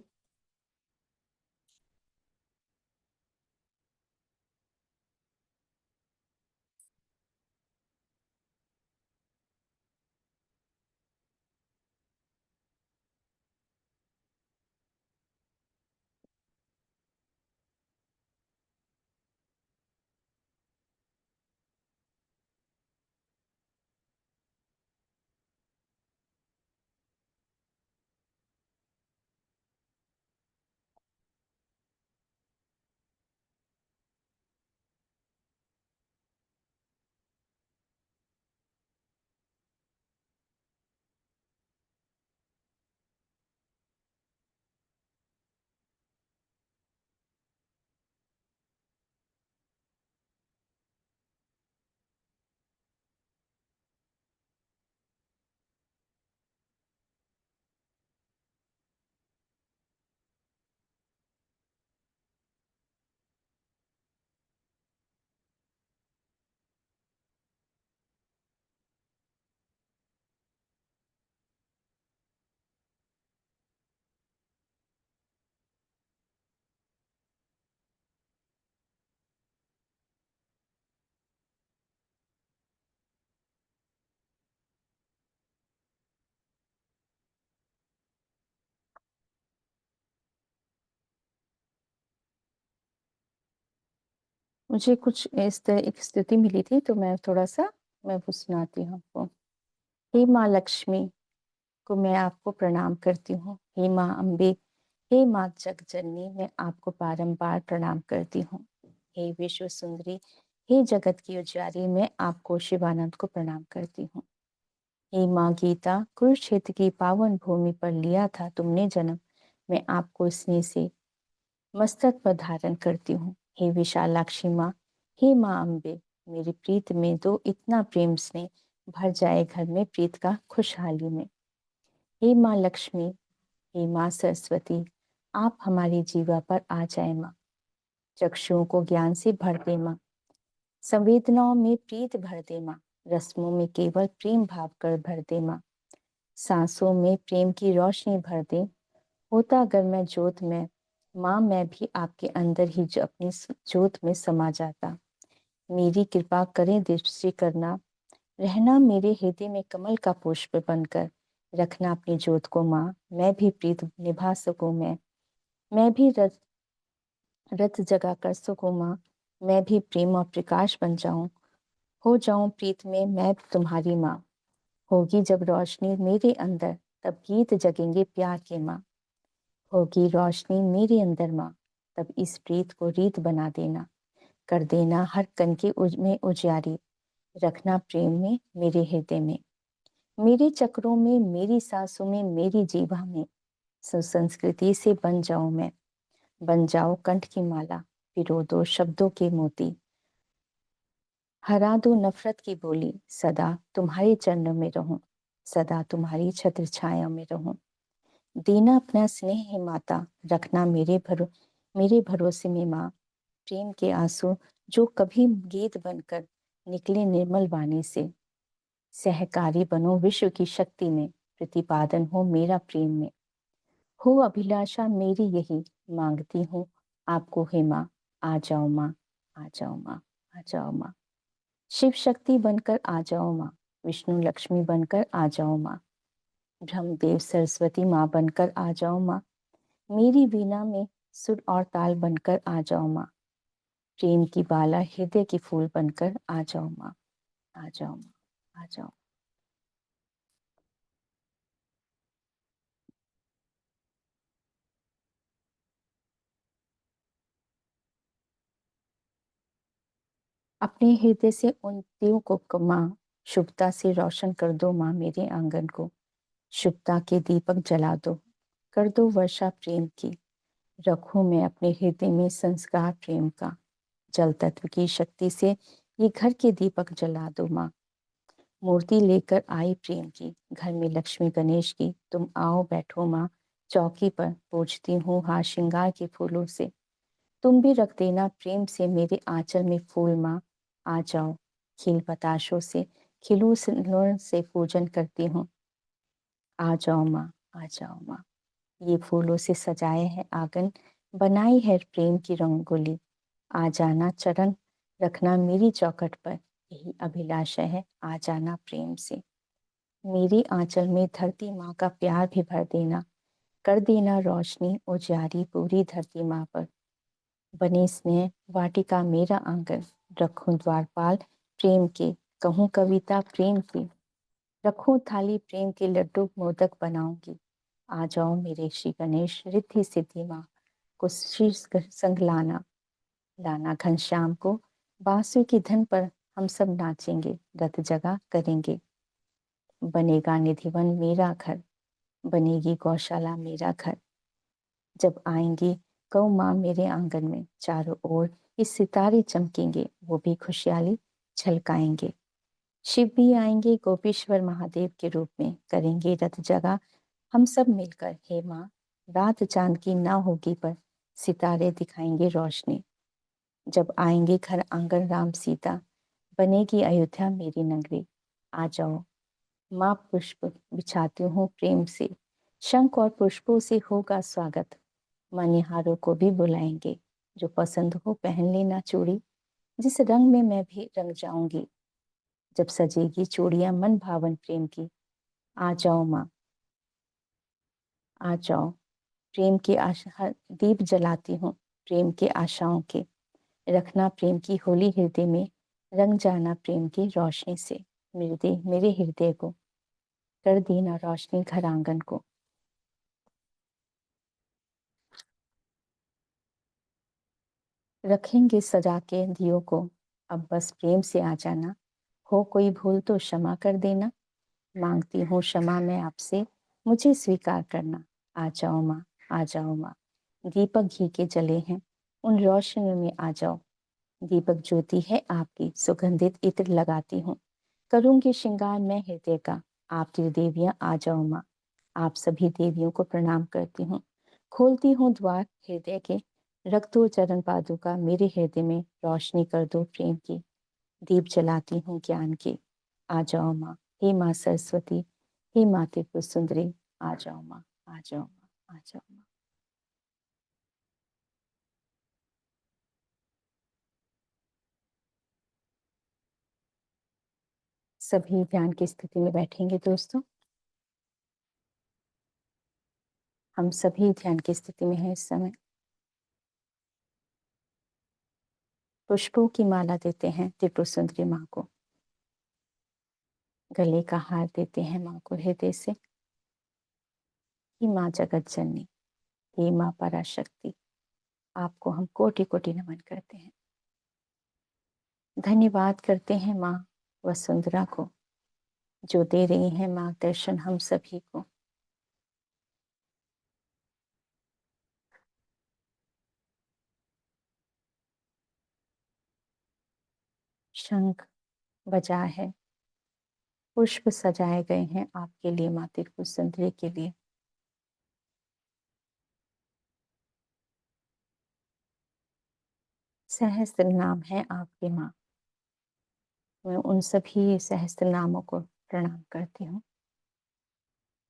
Speaker 2: मुझे कुछ इस तरह एक स्थिति मिली थी, तो मैं वो सुनाती हूँ आपको। हे माँ लक्ष्मी को मैं आपको प्रणाम करती हूँ। हे माँ अम्बे, हे माँ जगजननी, मैं आपको बारंबार प्रणाम करती हूँ। हे विश्व सुंदरी, हे जगत की उजियारी, मैं आपको शिवानंद को प्रणाम करती हूँ। हे माँ गीता, कुरुक्षेत्र की पावन भूमि पर लिया था तुमने जन्म, मैं आपको स्नेह से मस्तक पर धारण करती हूँ। हे विशालाक्षी माँ, हे माँ अम्बे, मेरी प्रीत में दो इतना प्रेम स्नेह, भर जाए घर में प्रीत का खुशहाली में। हे माँ लक्ष्मी, हे माँ सरस्वती, आप हमारी जीवा पर आ जाए माँ। चक्षुओं को ज्ञान से भर दे माँ, संवेदनाओं में प्रीत भर दे माँ, रस्मों में केवल प्रेम भाव कर भर दे माँ, सांसों में प्रेम की रोशनी भर दे। होता अगर मैं जोत में माँ, मैं भी आपके अंदर ही जो अपनी जोत में समा जाता। मेरी कृपा करें दृष्टि करना, रहना मेरे हृदय में कमल का पुष्प बनकर, रखना अपनी जोत को माँ, मैं भी प्रीत निभा सकूं। मैं भी रत जगा कर सकूं माँ, मैं भी प्रेम और प्रकाश बन जाऊं, हो जाऊं प्रीत में मैं तुम्हारी माँ। होगी जब रोशनी मेरे अंदर, तब गीत जगेंगे प्यार के माँ। होगी रोशनी मेरे अंदर माँ, तब इस प्रीत को रीत बना देना, कर देना हर कण के में उजियारी, रखना प्रेम में मेरे हृदय में, मेरे चक्रों में, मेरी सांसों में, मेरी जीवा में, सुसंस्कृति से बन जाऊं मैं। बन जाओ कंठ की माला, पिरो दो शब्दों के मोती, हरा दो नफरत की बोली, सदा तुम्हारे चरणों में रहूं, सदा तुम्हारी छत्र छाया में रहूं। देना अपना स्नेह है माता, रखना मेरे भरोसे में माँ। प्रेम के आंसू जो कभी गीत बनकर निकले निर्मल वाणी से, सहकारी बनो विश्व की शक्ति में, प्रतिपादन हो मेरा प्रेम में। हो अभिलाषा मेरी यही, मांगती हूँ आपको हे माँ। आ जाओ माँ, आ जाओ माँ, आ जाओ माँ। शिव शक्ति बनकर आ जाओ माँ, विष्णु लक्ष्मी बनकर आ जाओ माँ, ब्रह्मदेव सरस्वती माँ बनकर आ जाओ माँ। मेरी वीणा में सुर और ताल बनकर आ जाओ माँ, प्रेम की बाला हृदय की फूल बनकर आ जाओ माँ। आ जाओ माँ, आ जाओ। अपने हृदय से उन दियों को माँ, शुभता से रोशन कर दो माँ मेरे आंगन को। शुभता के दीपक जला दो, कर दो वर्षा प्रेम की। रखूं मैं अपने हृदय में संस्कार प्रेम का, जल तत्व की शक्ति से ये घर के दीपक जला दो माँ। मूर्ति लेकर आई प्रेम की, घर में लक्ष्मी गणेश की, तुम आओ बैठो माँ। चौकी पर पूजती हूँ हार श्रृंगार के फूलों से, तुम भी रख देना प्रेम से मेरे आंचल में फूल माँ। आ जाओ खिल बताशों से, से पूजन करती हूँ। आ जाओ माँ, आ जाओ माँ। ये फूलों से सजाए है आंगन, बनाई है प्रेम की रंगोली। आ जाना चरण रखना मेरी चौखट पर, यही अभिलाषा है आ जाना प्रेम से। मेरी आंचल में धरती माँ का प्यार भी भर देना, कर देना रोशनी उजियारी पूरी धरती माँ पर। बने स्नेह वाटिका मेरा आंगन, रखूं द्वारपाल प्रेम के, कहूँ कविता प्रेम की। रखूं थाली प्रेम के लड्डू मोदक बनाऊंगी। आ जाओ मेरे श्री गणेश रिद्धि सिद्धि माँ को शीर्ष संग लाना, लाना घनश्याम को बांसुरी की धन पर हम सब नाचेंगे, रत जगा करेंगे। बनेगा निधिवन मेरा घर, बनेगी गौशाला मेरा घर। जब आएंगी गौ माँ मेरे आंगन में, चारों ओर इस सितारे चमकेंगे, वो भी खुशहाली छलकाएंगे। शिव भी आएंगे गोपीश्वर महादेव के रूप में, करेंगे रथ जगह हम सब मिलकर हे माँ। रात चांद की ना होगी पर सितारे दिखाएंगे रोशनी। जब आएंगे घर आंगन राम सीता, बनेगी अयोध्या मेरी नगरी। आ जाओ माँ, पुष्प बिछाती हूँ प्रेम से, शंख और पुष्पों से होगा स्वागत। मनिहारों को भी बुलाएंगे, जो पसंद हो पहन लेना चूड़ी, जिस रंग में मैं भी रंग जाऊंगी, जब सजेगी चूड़ियां मन भावन प्रेम की। आ जाओ माँ, आ जाओ। प्रेम की आशा दीप जलाती हूँ, प्रेम के आशाओं के, रखना प्रेम की होली हृदय में, रंग जाना प्रेम की रोशनी से। मेरे हृदय को कर देना रोशनी घर आंगन को। रखेंगे सजा के दियों को, अब बस प्रेम से आ जाना। हो कोई भूल तो क्षमा कर देना, मांगती हूँ क्षमा मैं आपसे, मुझे स्वीकार करना। आ जाओ माँ, आ जाओ माँ, दीपक घी के जले हैं, उन रोशनी में आ जाओ। दीपक ज्योति है आपकी, सुगंधित इत्र लगाती हूँ, करूंगी श्रृंगार मैं हृदय का। आप त्रिदेवियां आ जाओ माँ, आप सभी देवियों को प्रणाम करती हूँ। खोलती हूँ द्वार हृदय के, रख दो चरण पादुका मेरे हृदय में, रोशनी कर दो प्रेम की, दीप जलाती हूँ ज्ञान की। आ जाओ माँ, हे माँ सरस्वती, हे माँ त्रिपुर सुंदरी, आ जाओ माँ, आ जाओ माँ, आ जाओ माँ। सभी ध्यान की स्थिति में बैठेंगे दोस्तों। हम सभी ध्यान की स्थिति में हैं इस समय। पुष्पों की माला देते हैं त्रिपुर सुंदरी माँ को, गले का हार देते हैं माँ को हृदय से। हे माँ जगत जननी, हे माँ पराशक्ति, आपको हम कोटि कोटि नमन करते हैं। धन्यवाद करते हैं माँ वसुंधरा को, जो दे रही हैं मार्गदर्शन हम सभी को। शंख बजा है, पुष्प सजाए गए हैं आपके लिए माँ त्रिपुर सुंदरी के लिए। सहस्त्र नाम है आपके माँ, मैं उन सभी सहस्त्र नामों को प्रणाम करती हूँ।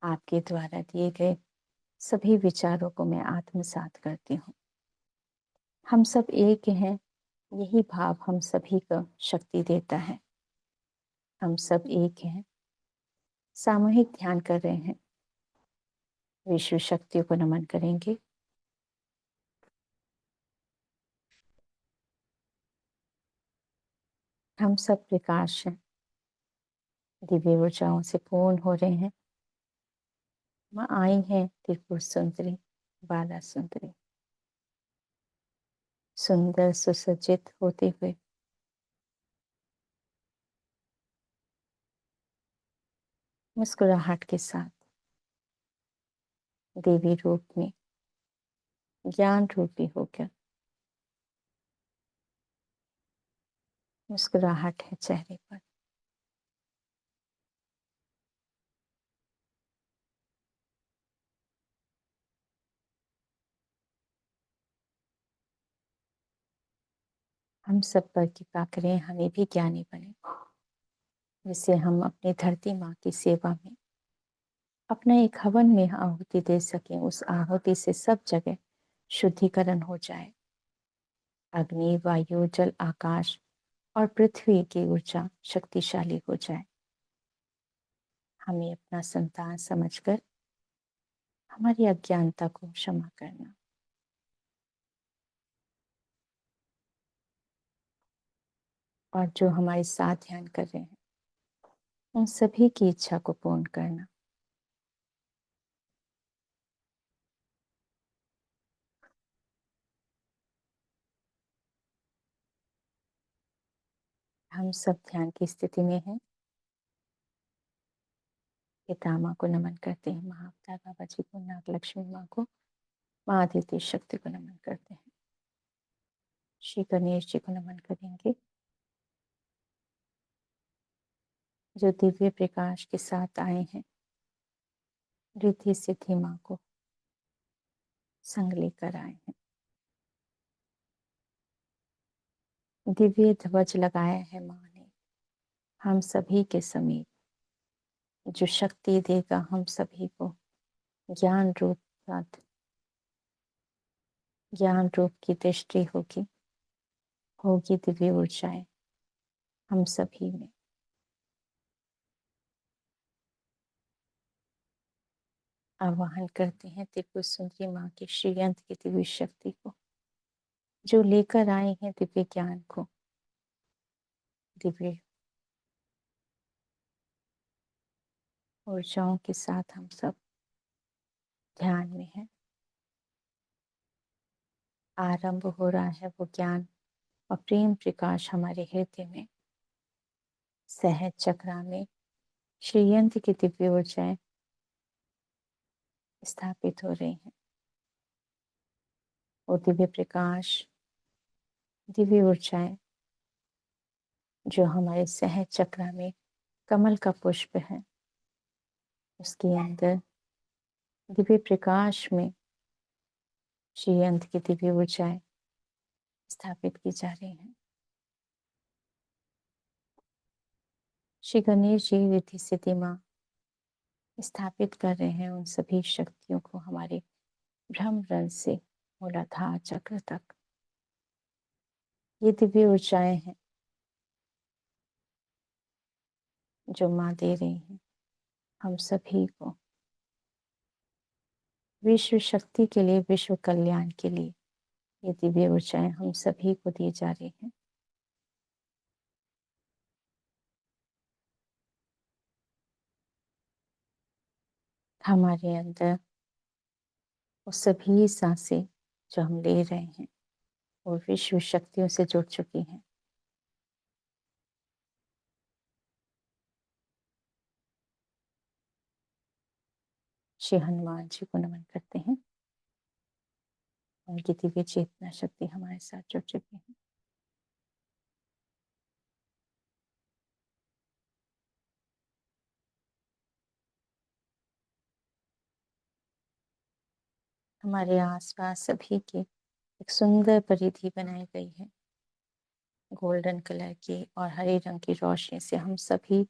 Speaker 2: आपके द्वारा दिए गए सभी विचारों को मैं आत्मसात करती हूँ। हम सब एक हैं, यही भाव हम सभी को शक्ति देता है। हम सब एक हैं, सामूहिक ध्यान कर रहे हैं, विश्व शक्तियों को नमन करेंगे। हम सब प्रकाश हैं, दिव्य ऊर्जाओं से पूर्ण हो रहे हैं। माँ आई हैं त्रिपुर सुंदरी, बाला सुंदरी, सुंदर सुसज्जित होते हुए, मुस्कुराहट के साथ, देवी रूप में, ज्ञान रूपी होकर मुस्कुराहट है चेहरे पर। हम सब पर कृपा करें, हमें भी ज्ञानी बने, जिससे हम अपनी धरती माँ की सेवा में अपना एक हवन में आहुति दे सकें। उस आहुति से सब जगह शुद्धिकरण हो जाए। अग्नि, वायु, जल, आकाश और पृथ्वी की ऊर्जा शक्तिशाली हो जाए। हमें अपना संतान समझकर हमारी अज्ञानता को क्षमा करना, और जो हमारे साथ ध्यान कर रहे हैं उन सभी की इच्छा को पूर्ण करना। हम सब ध्यान की स्थिति में हैं। पिता माँ को नमन करते हैं, महाअवतार बाबा जी को, नाग लक्ष्मी माँ को, माँ आदित्य शक्ति को नमन करते हैं। श्री गणेश जी को नमन करेंगे, जो दिव्य प्रकाश के साथ आए हैं। रिद्धि सिद्धि माँ को संग लेकर आए हैं। दिव्य ध्वज लगाया है माँ ने हम सभी के समीप, जो शक्ति देगा हम सभी को। ज्ञान रूप साथ, ज्ञान रूप की दृष्टि होगी दिव्य ऊर्जाएं हम सभी में। आवाहन करते हैं त्रिपुर सुंदरी माँ की श्रीयंत्र की दिव्य शक्ति को, जो लेकर आए हैं दिव्य ज्ञान को, दिव्य ऊर्जाओं के साथ हम सब ध्यान में हैं। आरंभ हो रहा है वो ज्ञान और प्रेम प्रकाश हमारे हृदय में, सहज चक्रा में श्री यंत्र की दिव्य ऊर्जाएं स्थापित हो रही हैं। वो दिव्य प्रकाश, दिव्य ऊर्जाएं जो हमारे सहज चक्रा में कमल का पुष्प है, उसके अंदर दिव्य प्रकाश में श्री यंत्र की दिव्य ऊर्जाएं स्थापित की जा रही हैं। श्री गणेश जी रिद्धि सिद्धि माँ स्थापित कर रहे हैं उन सभी शक्तियों को हमारे ब्रह्म रंध्र से मूलाधार चक्र तक। ये दिव्य ऊर्जाएं हैं जो माँ दे रही हैं हम सभी को, विश्व शक्ति के लिए, विश्व कल्याण के लिए। ये दिव्य ऊर्जाएं हम सभी को दी जा रही हैं। हमारे अंदर वो सभी सांसें जो हम ले रहे हैं वो विश्व शक्तियों से जुड़ चुकी हैं। श्री हनुमान जी को नमन करते हैं, उनकी दिव्य चेतना शक्ति हमारे साथ जुड़ चुकी है। हमारे आसपास सभी की एक सुंदर परिधि बनाई गई है गोल्डन कलर की और हरे रंग की रोशनी से। हम सभी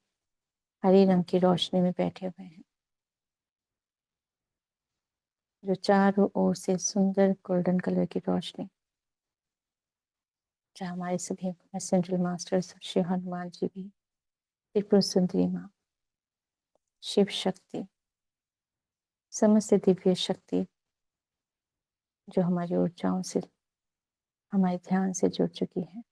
Speaker 2: हरे रंग की रोशनी में बैठे हुए हैं जो चारों ओर से सुंदर गोल्डन कलर की रोशनी, जहाँ हमारे सभी सेंट्रल मास्टर्स श्री हनुमान जी भी, त्रिपुर सुंदरी माँ, शिव शक्ति, समस्त दिव्य शक्ति जो हमारी ऊर्जाओं से, हमारे ध्यान से जुड़ चुकी है।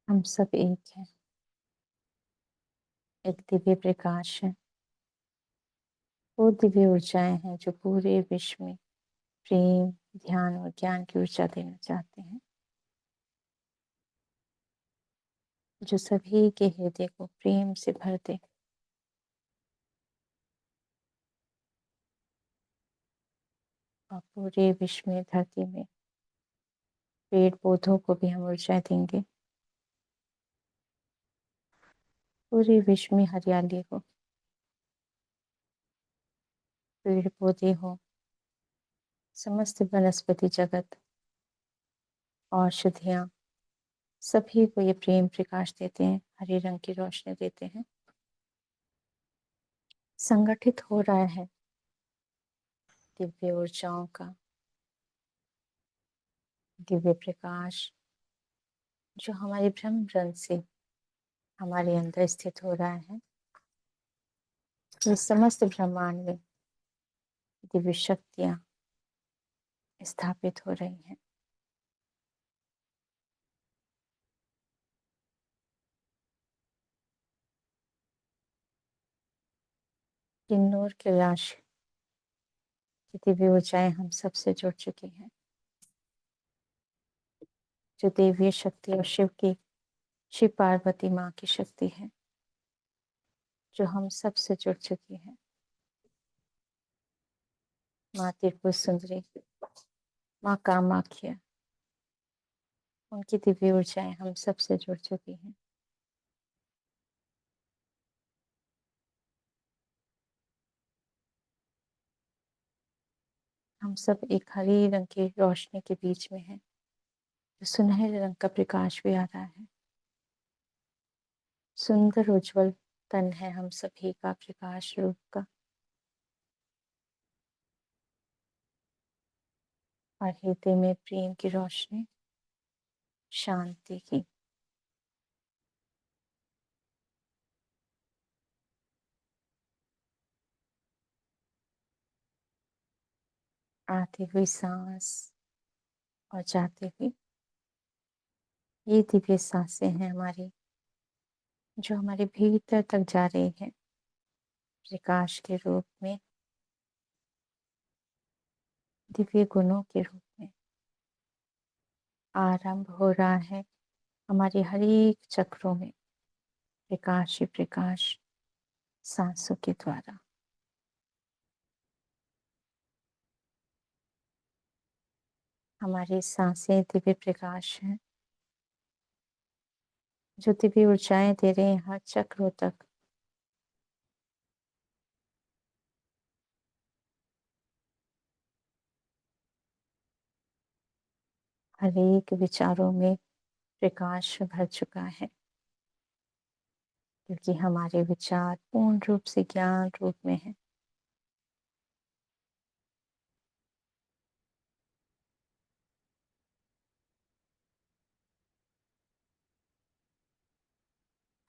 Speaker 2: हम सब एक हैं, एक दिव्य प्रकाश है। वो दिव्य ऊर्जाएं हैं जो पूरे विश्व में प्रेम, ध्यान और ज्ञान की ऊर्जा देना चाहते हैं, जो सभी के हृदय को प्रेम से भर दे। और पूरे विश्व में, धरती में पेड़ पौधों को भी हम ऊर्जा देंगे। पूरे विश्व में हरियाली हो, पेड़ पौधे हो, समस्त वनस्पति जगत, औषधियाँ, सभी को ये प्रेम प्रकाश देते हैं, हरे रंग की रोशनी देते हैं। संगठित हो रहा है दिव्य ऊर्जाओं का दिव्य प्रकाश जो हमारे ब्रह्म रंध्र से हमारे अंदर स्थित हो रहा है। ये समस्त ब्रह्मांड में दिव्य शक्तियाँ स्थापित हो रही हैं। किन्नौर कैलाश की दिव्य ऊर्जाएं हम सबसे जुड़ चुकी हैं, जो देवीय शक्ति और शिव पार्वती माँ की शक्ति है जो हम सबसे जुड़ चुकी है। माँ त्रिपुर सुंदरी, माँ कामाख्या, उनकी दिव्य ऊर्जाएं हम सबसे जुड़ चुकी हैं। हम सब एक हरे रंग की रोशनी के बीच में हैं, जो सुनहरे रंग का प्रकाश भी आ रहा है। सुंदर उज्जवल तन है हम सभी का प्रकाश रूप का। और हृदय में प्रेम की रोशनी, शांति की। आती हुई सांस और जाती हुई, ये दिव्य सांसें हैं हमारी, जो हमारे भीतर तक जा रही है प्रकाश के रूप में, दिव्य गुणों के रूप में। आरंभ हो रहा है हमारे हर एक चक्रों में प्रकाश ही प्रकाश, सांसों के द्वारा। हमारी सांसें दिव्य प्रकाश हैं, जो दिव्य ऊर्जाएं दे रहे हैं हर चक्रों तक। हर एक विचारों में प्रकाश भर चुका है, क्योंकि हमारे विचार पूर्ण रूप से ज्ञान रूप में है।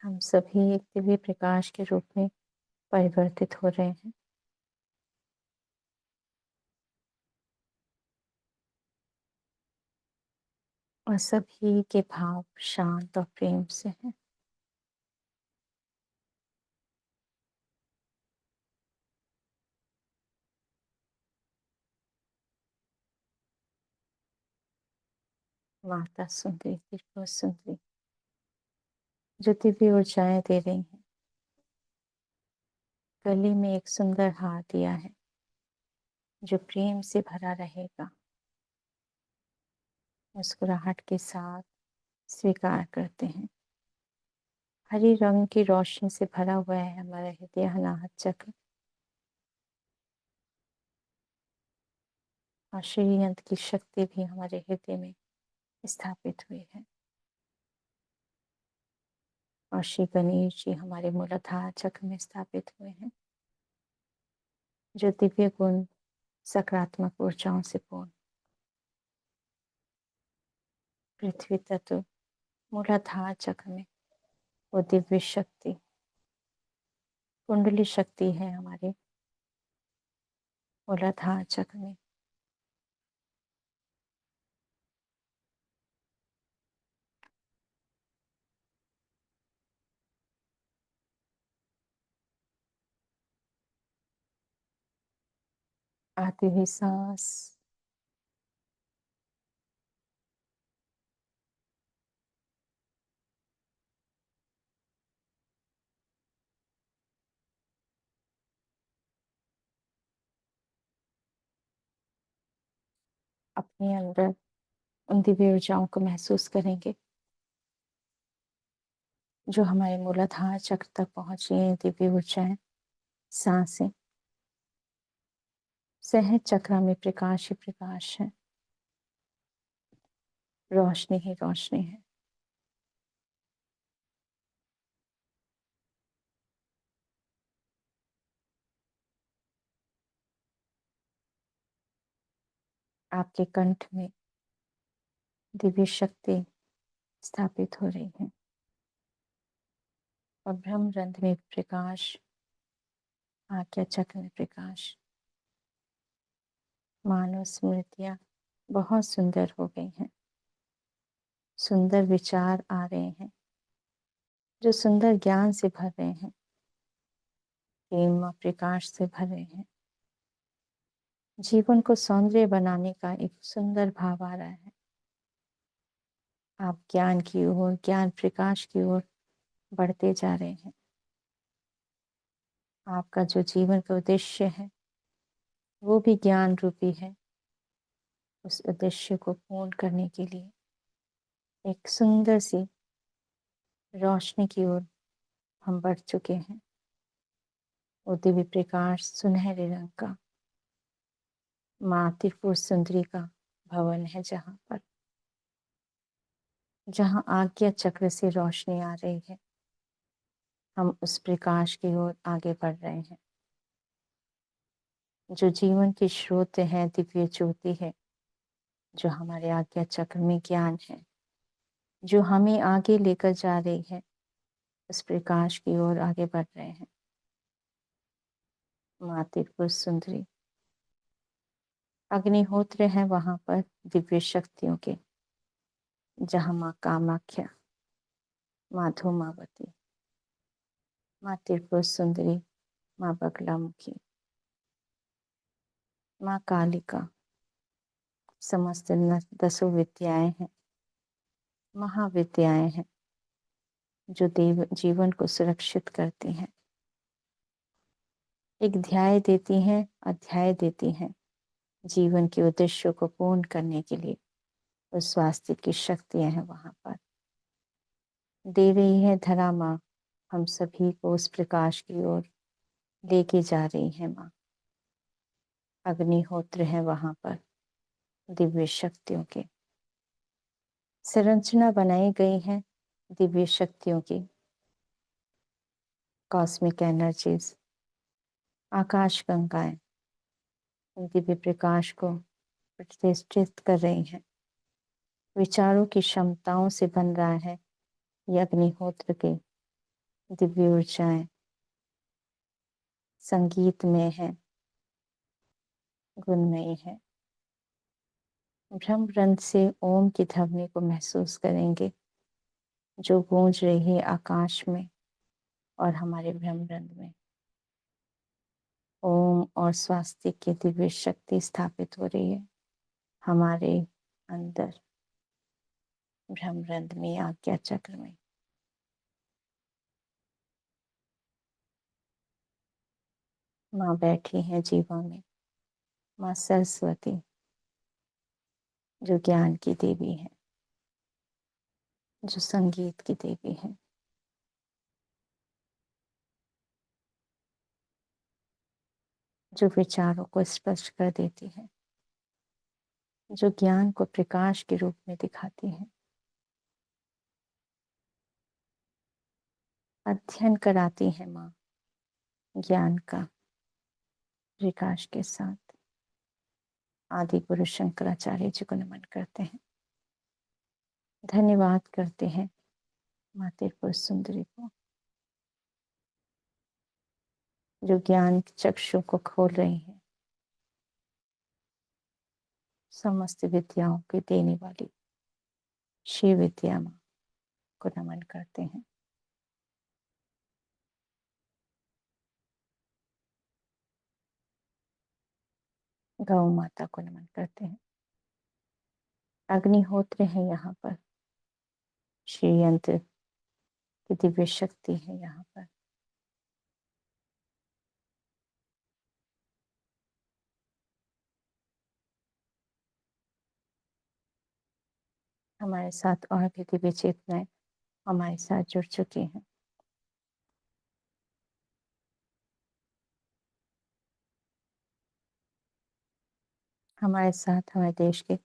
Speaker 2: हम सभी एक दिव्य प्रकाश के रूप में परिवर्तित हो रहे हैं। और सभी के भाव शांत और प्रेम से हैं। माता सुंदरी, त्रिपुर सुंदरी, जो दिव्य ऊर्जाएं दे रही हैं। गले में एक सुंदर हार दिया है, जो प्रेम से भरा रहेगा। मुस्कुराहट के साथ स्वीकार करते हैं। हरी रंग की रोशनी से भरा हुआ है हमारा हृदय अनाहत चक्र, और श्री यंत्र की शक्ति भी हमारे हृदय में स्थापित हुई है। और श्री गणेश जी हमारे मूलाधार चक्र में स्थापित हुए हैं, जो दिव्य गुण सकारात्मक ऊर्जाओं से पूर्ण। पृथ्वी तत्व मूलाधार चक्र में वो दिव्य शक्ति, कुंडली शक्ति है हमारे मूलाधार चक्र में। आती हुई सांस, अपने अंदर उन दिव्य ऊर्जाओं को महसूस करेंगे, जो हमारे मूलाधार चक्र तक पहुंची हैं। दिव्य ऊर्जाएं, सांसें, सहज चक्र में प्रकाश ही प्रकाश है, रोशनी ही रोशनी है। आपके कंठ में दिव्य शक्ति स्थापित हो रही है, और ब्रह्म रंध्र में प्रकाश, आज्ञा चक्र में प्रकाश। मानव स्मृतियां बहुत सुंदर हो गई हैं, सुंदर विचार आ रहे हैं, जो सुंदर ज्ञान से भर रहे हैं, प्रेम और प्रकाश से भर रहे हैं। जीवन को सौंदर्य बनाने का एक सुंदर भाव आ रहा है। आप ज्ञान की ओर, ज्ञान प्रकाश की ओर बढ़ते जा रहे हैं। आपका जो जीवन का उद्देश्य है वो भी ज्ञान रूपी है। उस उद्देश्य को पूर्ण करने के लिए एक सुंदर सी रोशनी की ओर हम बढ़ चुके हैं। वो दिव्य प्रकाश सुनहरे रंग का माँ त्रिपुर सुंदरी का भवन है, जहाँ आज्ञा चक्र से रोशनी आ रही है। हम उस प्रकाश की ओर आगे बढ़ रहे हैं। जो जीवन की स्रोत है, दिव्य ज्योति है, जो हमारे आज्ञा चक्र में ज्ञान है, जो हमें आगे लेकर जा रही है, उस प्रकाश की ओर आगे बढ़ रहे हैं। माँ त्रिपुर सुंदरी अग्निहोत्र हैं वहां पर दिव्य शक्तियों के, जहाँ माँ कामाख्या, माँ धूमावती, माँ त्रिपुर सुंदरी, माँ बगलामुखी, माँ कालिका, समस्त 10 विद्याएं हैं, महाविद्याएं हैं, जो देव जीवन को सुरक्षित करती हैं, एक ध्याय देती हैं, अध्याय देती हैं, जीवन के उद्देश्यों को पूर्ण करने के लिए। उस स्वास्थ्य की शक्तियां हैं वहां पर, दे रही है धरा माँ, हम सभी को उस प्रकाश की ओर लेके जा रही है माँ। अग्निहोत्र है वहां पर दिव्य शक्तियों के, संरचना बनाई गई है दिव्य शक्तियों की, कॉस्मिक एनर्जीज, आकाश गंगाएं दिव्य प्रकाश को प्रतिष्ठित कर रही हैं। विचारों की क्षमताओं से बन रहा है ये अग्निहोत्र के दिव्य ऊर्जाएं, संगीत में है, गुणमयी है। ब्रह्म रंध्र से ओम की ध्वनि को महसूस करेंगे, जो गूंज रही है आकाश में और हमारे ब्रह्म रंध्र में। ओम और स्वास्तिक की दिव्य शक्ति स्थापित हो रही है हमारे अंदर ब्रह्म रंध्र में, आज्ञा चक्र में। माँ बैठी है जीवा में, माँ सरस्वती, जो ज्ञान की देवी है, जो संगीत की देवी है, जो विचारों को स्पष्ट कर देती है, जो ज्ञान को प्रकाश के रूप में दिखाती है, अध्ययन कराती है माँ ज्ञान का प्रकाश के साथ। आदि गुरु शंकराचार्य जी को नमन करते हैं, धन्यवाद करते हैं माँ त्रिपुर सुंदरी को, जो ज्ञान चक्षु को खोल रही है, समस्त विद्याओं की देने वाली श्री विद्या माँ को नमन करते हैं। गौ माता को नमन करते हैं। अग्निहोत्र है यहाँ पर, श्री यंत्र की दिव्य शक्ति है यहाँ पर। हमारे साथ और भी दिव्य चेतनाएं हमारे साथ जुड़ चुकी हैं। हमारे साथ हमारे देश के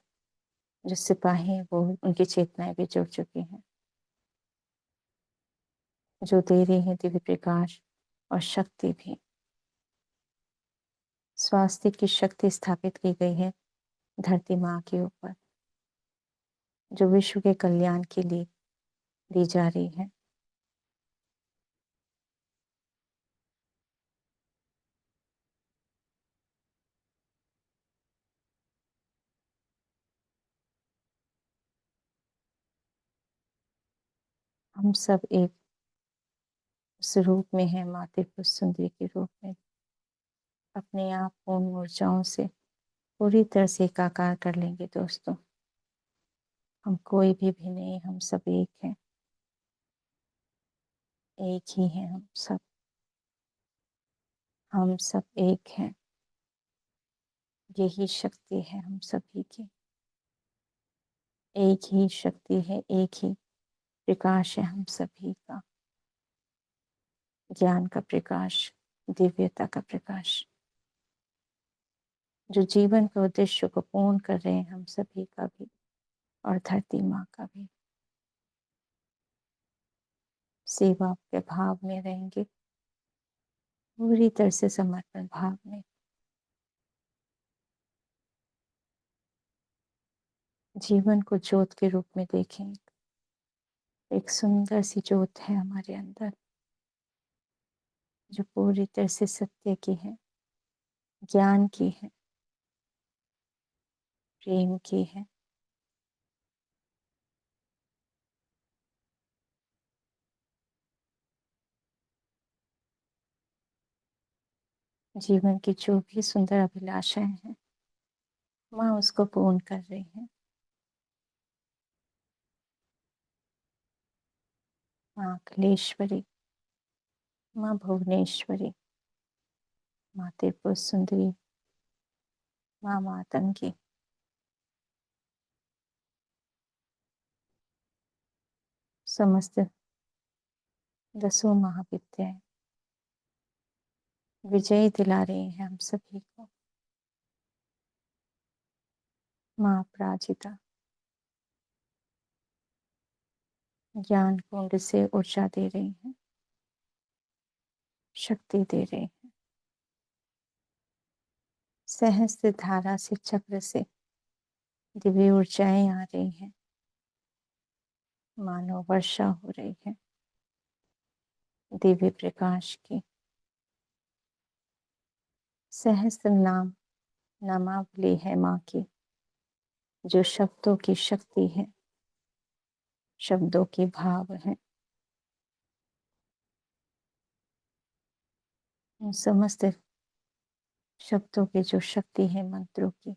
Speaker 2: जो सिपाही हैं वो, उनकी चेतनाएं भी जुड़ चुकी हैं, जो दे रही है दिव्य प्रकाश और शक्ति भी। स्वास्थ्य की शक्ति स्थापित की गई है धरती माँ के ऊपर, जो विश्व के कल्याण के लिए दी जा रही है। हम सब एक उस रूप में है, माँ त्रिपुर सुंदरी के रूप में, अपने आप पूर्ण ऊर्जाओं से पूरी तरह से एकाकार कर लेंगे दोस्तों। हम कोई भी नहीं, हम सब एक हैं, एक ही हैं हम सब एक हैं। यही शक्ति है हम सभी की, एक ही शक्ति है, एक ही प्रकाश है हम सभी का, ज्ञान का प्रकाश, दिव्यता का प्रकाश, जो जीवन के उद्देश्य को पूर्ण कर रहे हैं हम सभी का भी और धरती माँ का भी। सेवा के भाव में रहेंगे, पूरी तरह से समर्पण भाव में। जीवन को ज्योत के रूप में देखें। एक सुंदर सी ज्योत है हमारे अंदर जो पूरी तरह से सत्य की है, ज्ञान की है, प्रेम की है। जीवन की जो भी सुंदर अभिलाषाएं हैं माँ उसको पूर्ण कर रही है। माँ अखिलेश्वरी, माँ भुवनेश्वरी, माँ त्रिपुर सुंदरी, माँ मातंगी, समस्त दसों महाविद्याएं विजय दिला रही हैं हम सभी को। माँ अपराजिता ज्ञान कुंड से ऊर्जा दे रही हैं, शक्ति दे रही हैं। सहस्त्र धारा से, चक्र से दिव्य ऊर्जाएं आ रही हैं, मानव वर्षा हो रही है दिव्य प्रकाश की। सहस्त्र नाम नामावली है माँ की, जो शब्दों की शक्ति है, शब्दों की भाव है। उन समस्त शब्दों की जो शक्ति है, मंत्रों की,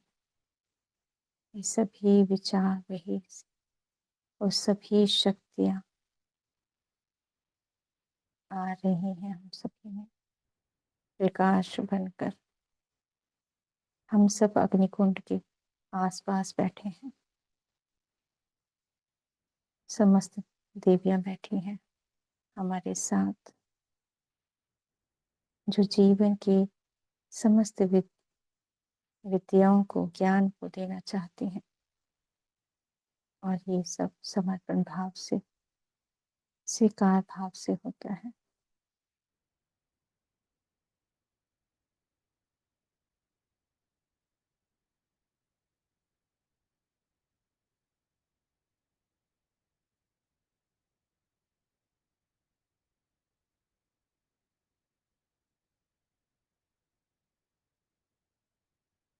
Speaker 2: ये सभी विचार वही और सभी शक्तियां आ रही हैं हम सभी में प्रकाश बनकर। हम सब अग्निकुंड के आसपास बैठे हैं, समस्त देवियां बैठी हैं हमारे साथ, जो जीवन की समस्त विद्याओं को, ज्ञान को देना चाहती हैं। और ये सब समर्पण भाव से, स्वीकार भाव से होता है।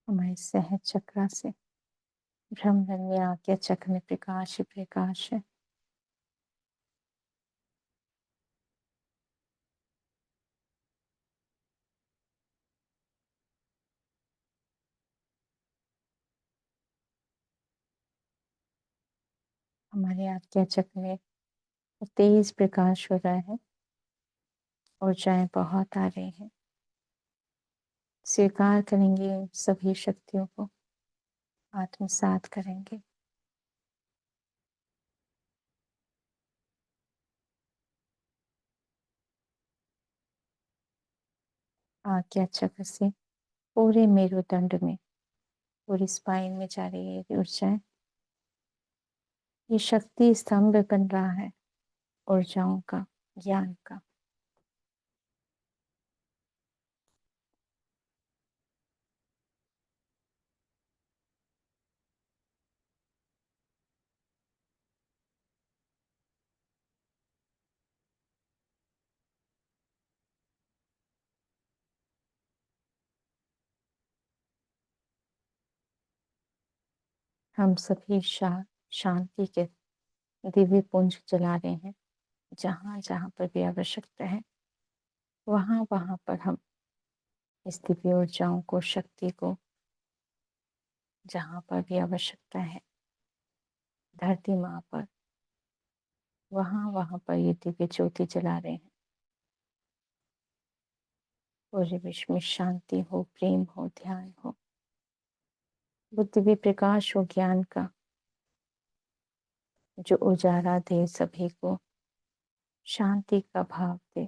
Speaker 2: हमारे सहज चक्रा से ब्रह्म में आज्ञा चक्र में प्रकाश ही प्रकाश है। हमारे आज्ञा चक्र में तेज प्रकाश हो रहा है, ऊर्जाएं बहुत आ रही हैं। स्वीकार करेंगे सभी शक्तियों को, आत्मसात करेंगे। आज्ञा चक्र से पूरे मेरुदंड में, पूरी स्पाइन में जा रही है ऊर्जाएं। ये शक्ति स्तंभ बन रहा है ऊर्जाओं का, ज्ञान का। हम सभी शांति के दिव्य पुंज जला रहे हैं। जहां जहां पर भी आवश्यकता है वहां वहां पर हम इस दिव्य ऊर्जाओं को, शक्ति को, जहां पर भी आवश्यकता है धरती माँ पर, वहां वहां पर ये दिव्य ज्योति जला रहे हैं। पूरे विश्व में शांति हो, प्रेम हो, ध्यान हो, वो दिव्य प्रकाश हो ज्ञान का, जो उजाला दे सभी को, शांति का भाव दे।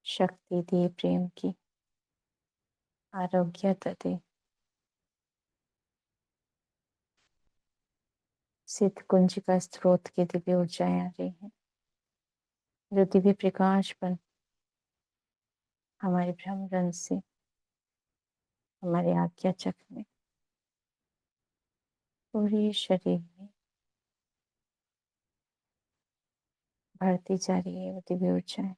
Speaker 2: शक्ति दे प्रेम की, आरोग्यता दे। सिद्ध कुंज का स्रोत की दिव्य ऊर्जाएं आ रही हैं, जो दिव्य प्रकाश बन हमारे ब्रह्म रंग से हमारे आज्ञा चक्र में, पूरे शरीर में बढ़ती जा रही है वो दिव्य ऊर्जाएं।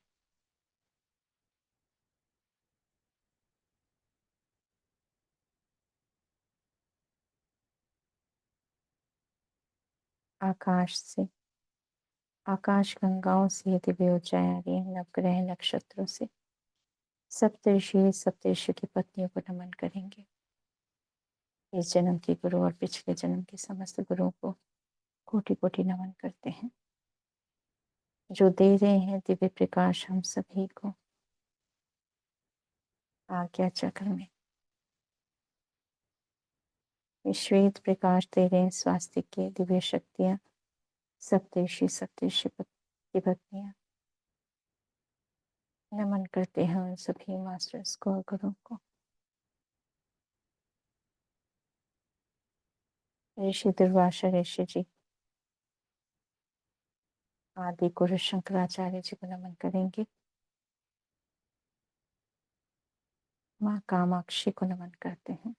Speaker 2: आकाश से, आकाश गंगाओं से ये दिव्य ऊर्जाएं आ रही है। नवग्रह नक्षत्रों से सप्तऋषि सप्तऋषि की पत्नियों को नमन करेंगे। इस जन्म के गुरु और पिछले जन्म के समस्त गुरुओं को कोटि कोटि नमन करते हैं, जो दे रहे हैं दिव्य प्रकाश हम सभी को आज्ञा चक्र में। ये श्वेत प्रकाश दे रहे हैं स्वास्थ्य के दिव्य शक्तियां सप्तऋषि सप्तऋषि की पत्नियां। नमन करते हैं उन सभी मास्टर्स को और गुरुओं को। ऋषि दुर्वासा ऋषि जी, आदि गुरु शंकराचार्य जी को नमन करेंगे। माँ कामाक्षी को नमन करते हैं,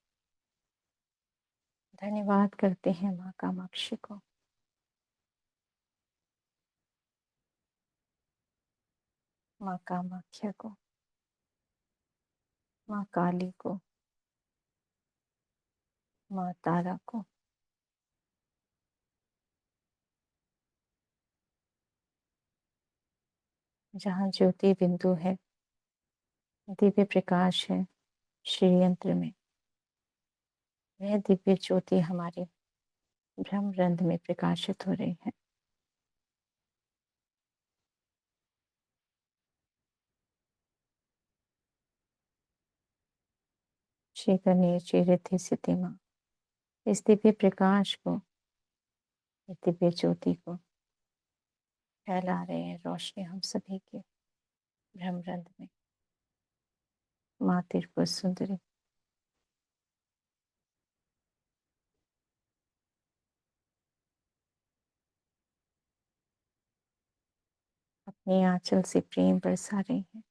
Speaker 2: धन्यवाद करते हैं माँ कामाक्षी को। माँ कामाख्या को, माँ काली को, माँ तारा को, जहाँ ज्योति बिंदु है, दिव्य प्रकाश है श्री यंत्र में, वह दिव्य ज्योति हमारे ब्रह्म रंध्र में प्रकाशित हो रही है। श्री गणेश जी रिद्धि सिद्धि माँ, इस दिव्य प्रकाश को, इस दिव्य ज्योति को फैला रहे हैं, रोशनी हम सभी के ब्रह्म रंध्र में। माँ त्रिपुर सुंदरी, अपने आंचल से प्रेम बरसा रही है।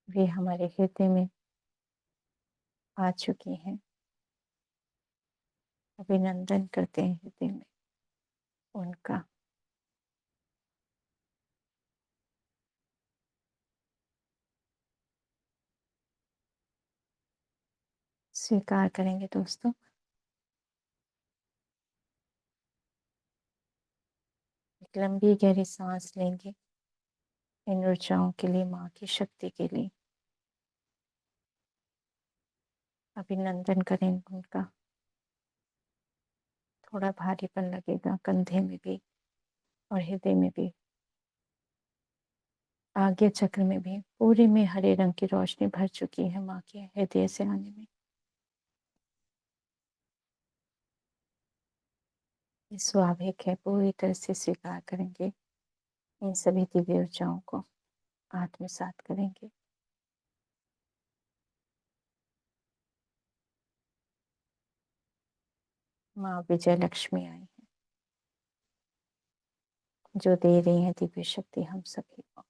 Speaker 2: वे हमारे हृदय में आ चुकी हैं। अभिनंदन करते हैं हृदय में उनका। स्वीकार करेंगे दोस्तों। एक लंबी गहरी सांस लेंगे इन ऊर्जाओं के लिए, माँ की शक्ति के लिए। अभिनंदन करेंगे उनका। थोड़ा भारीपन लगेगा कंधे में भी और हृदय में भी, आज्ञा चक्र में भी। पूरे में हरे रंग की रोशनी भर चुकी है माँ के हृदय से आने में। ये स्वाभाविक है, पूरी तरह से स्वीकार करेंगे। इन सभी दिव्य ऊर्जाओं को आत्मसात करेंगे। माँ विजय लक्ष्मी आई है, जो दे रही है दिव्य शक्ति हम सभी को।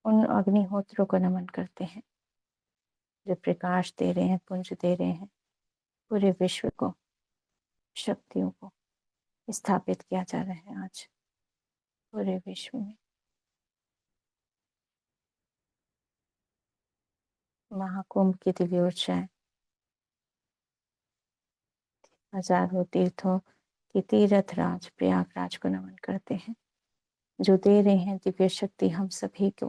Speaker 2: उन अग्निहोत्रों को नमन करते हैं, जो प्रकाश दे रहे हैं, पुंज दे रहे हैं, पूरे विश्व को, शक्तियों को स्थापित किया जा रहा है आज पूरे विश्व में। महाकुंभ की दिव्य ऊर्जाएं हजारों तीर्थों की तीर्थ राज प्रयागराज को नमन करते हैं, जो दे रहे हैं दिव्य शक्ति हम सभी को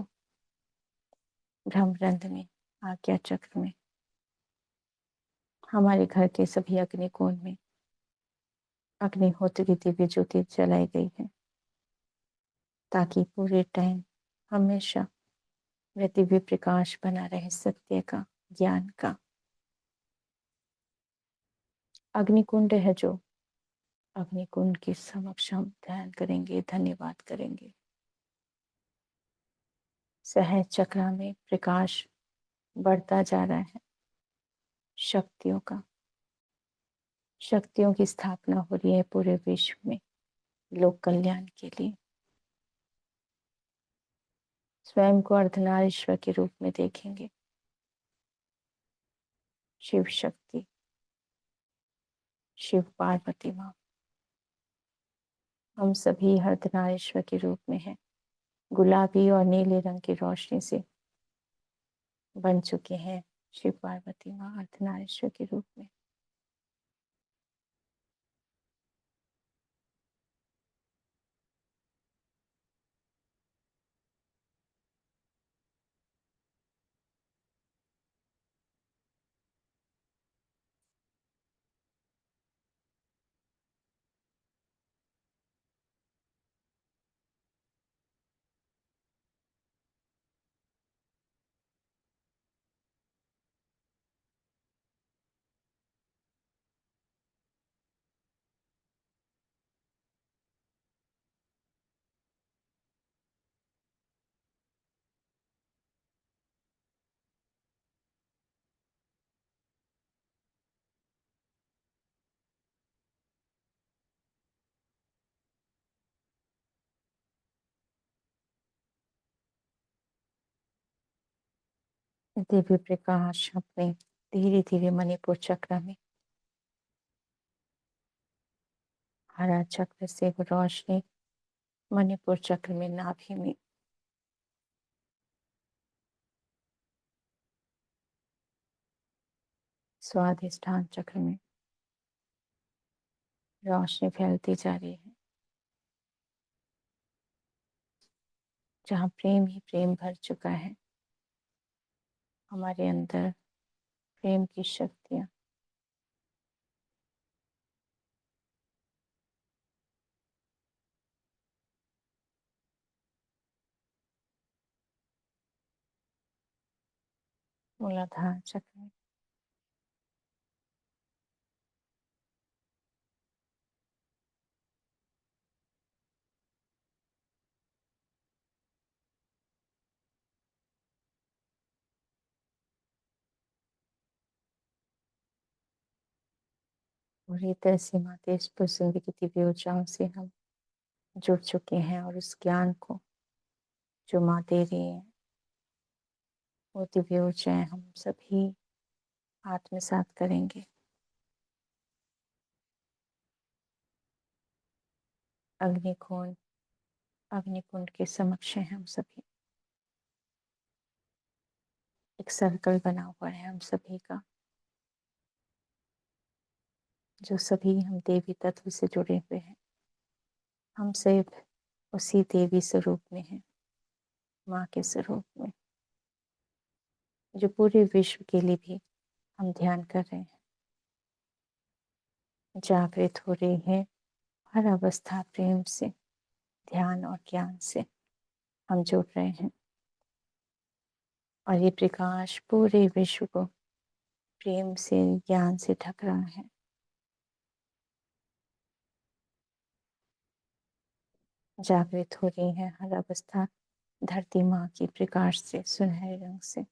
Speaker 2: ब्रह्मरंध्र में, आज्ञा चक्र में। हमारे घर के सभी अग्निकोण में अग्निहोत्र की दिव्य ज्योति जलाई गई है, ताकि पूरे टाइम हमेशा वह दिव्य प्रकाश बना रहे, सत्य का, ज्ञान का। अग्निकुंड है जो, अग्निकुंड के समक्ष हम ध्यान करेंगे, धन्यवाद करेंगे। सहज चक्र में प्रकाश बढ़ता जा रहा है, शक्तियों का, शक्तियों की स्थापना हो रही है पूरे विश्व में लोक कल्याण के लिए। स्वयं को अर्धनारीश्वर के रूप में देखेंगे। शिव शक्ति, शिव पार्वती माँ, हम सभी अर्धनारीश्वर के रूप में हैं। गुलाबी और नीले रंग की रोशनी से बन चुके हैं शिव पार्वती माँ अर्धनारीश्वर के रूप में। दिव्य प्रकाश अपने धीरे धीरे मणिपुर चक्र में, हरा चक्र से वो रोशनी मणिपुर चक्र में, नाभि में, स्वाधिष्ठान चक्र में रोशनी फैलती जा रही है। जहाँ प्रेम ही प्रेम भर चुका है, हमारे अंदर प्रेम की शक्तियाँ मूलाधार चक्र में, पूरी तरह से माता इस पुष्प की दिव्य ऊर्जाओं से हम जुड़ चुके हैं और उस ज्ञान को जो माँ दे रही है, वो दिव्य ऊर्जाएं हम सभी आत्मसात करेंगे। अग्निकुंड, अग्निकुंड के समक्ष हैं हम सभी। एक सर्कल बना हुआ है हम सभी का, जो सभी हम देवी तत्व से जुड़े हुए हैं। हम सिर्फ उसी देवी स्वरूप में हैं, माँ के स्वरूप में, जो पूरे विश्व के लिए भी हम ध्यान कर रहे हैं, जागृत हो रही है। हर अवस्था प्रेम से, ध्यान और ज्ञान से हम जुड़ रहे हैं और ये प्रकाश पूरे विश्व को प्रेम से, ज्ञान से ढक रहा है। जागृत हो रही है हर अवस्था धरती माँ की प्रकाश से, सुनहरे रंग से,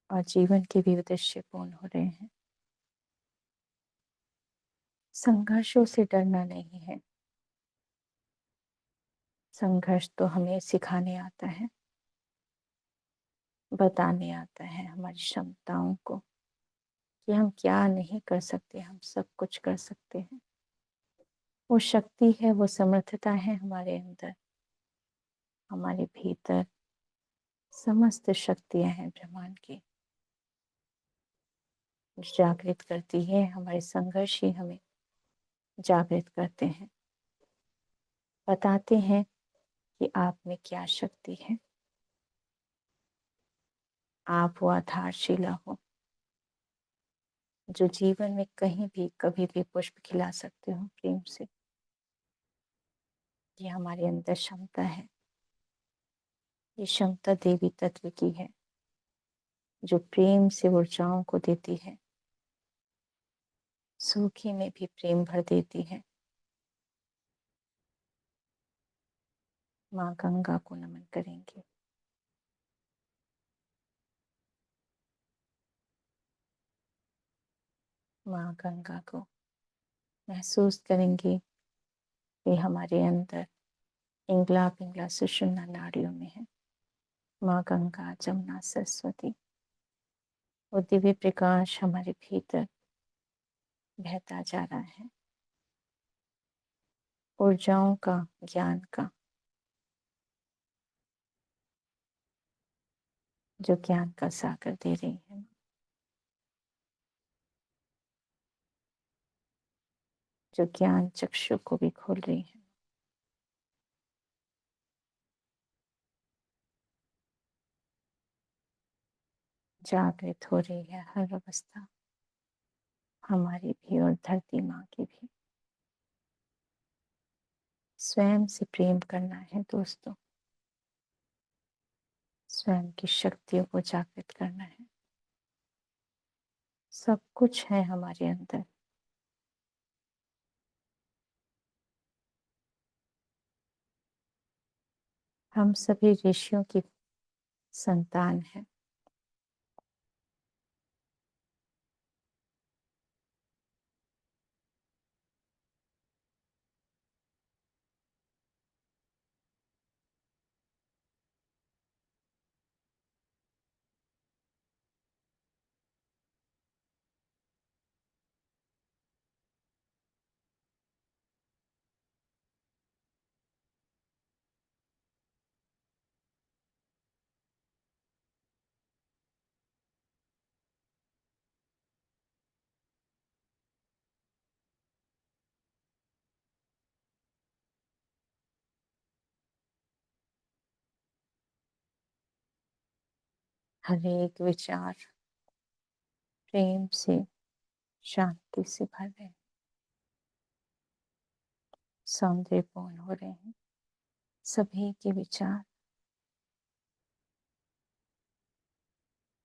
Speaker 2: और जीवन के भी उद्देश्य पूर्ण हो रहे हैं। संघर्षों से डरना नहीं है। संघर्ष तो हमें सिखाने आता है, बताने आता है हमारी क्षमताओं को कि हम क्या नहीं कर सकते, हम सब कुछ कर सकते हैं। वो शक्ति है, वो समर्थता है हमारे अंदर, हमारे भीतर समस्त शक्तियां हैं ब्रह्मांड की, जागृत करती है। हमारे संघर्ष ही हमें जागृत करते हैं, बताते हैं कि आप में क्या शक्ति है। आप वो आधारशिला हो जो जीवन में कहीं भी कभी भी पुष्प खिला सकते हो प्रेम से। ये हमारे अंदर क्षमता है, ये क्षमता देवी तत्व की है, जो प्रेम से ऊर्जाओं को देती है, सूखी में भी प्रेम भर देती है। माँ गंगा को नमन करेंगे। माँ गंगा को महसूस करेंगे कि हमारे अंदर इंगला पिंगला सुषुम्ना नाड़ियों में है। माँ गंगा जमुना सरस्वती, वो दिव्य प्रकाश हमारे भीतर बहता जा रहा है, ऊर्जाओं का, ज्ञान का, जो ज्ञान का सागर दे रही है, जो ज्ञान चक्षु को भी खोल रही है। जागृत हो रही है हर अवस्था, हमारी भी और धरती माँ की भी। स्वयं से प्रेम करना है दोस्तों, स्वयं की शक्तियों को जागृत करना है। सब कुछ है हमारे अंदर। हम सभी ऋषियों की संतान हैं। हर एक विचार प्रेम से, शांति से भर रहे हैं, सौंदर्यपूर्ण हो रहे हैं। सभी के विचार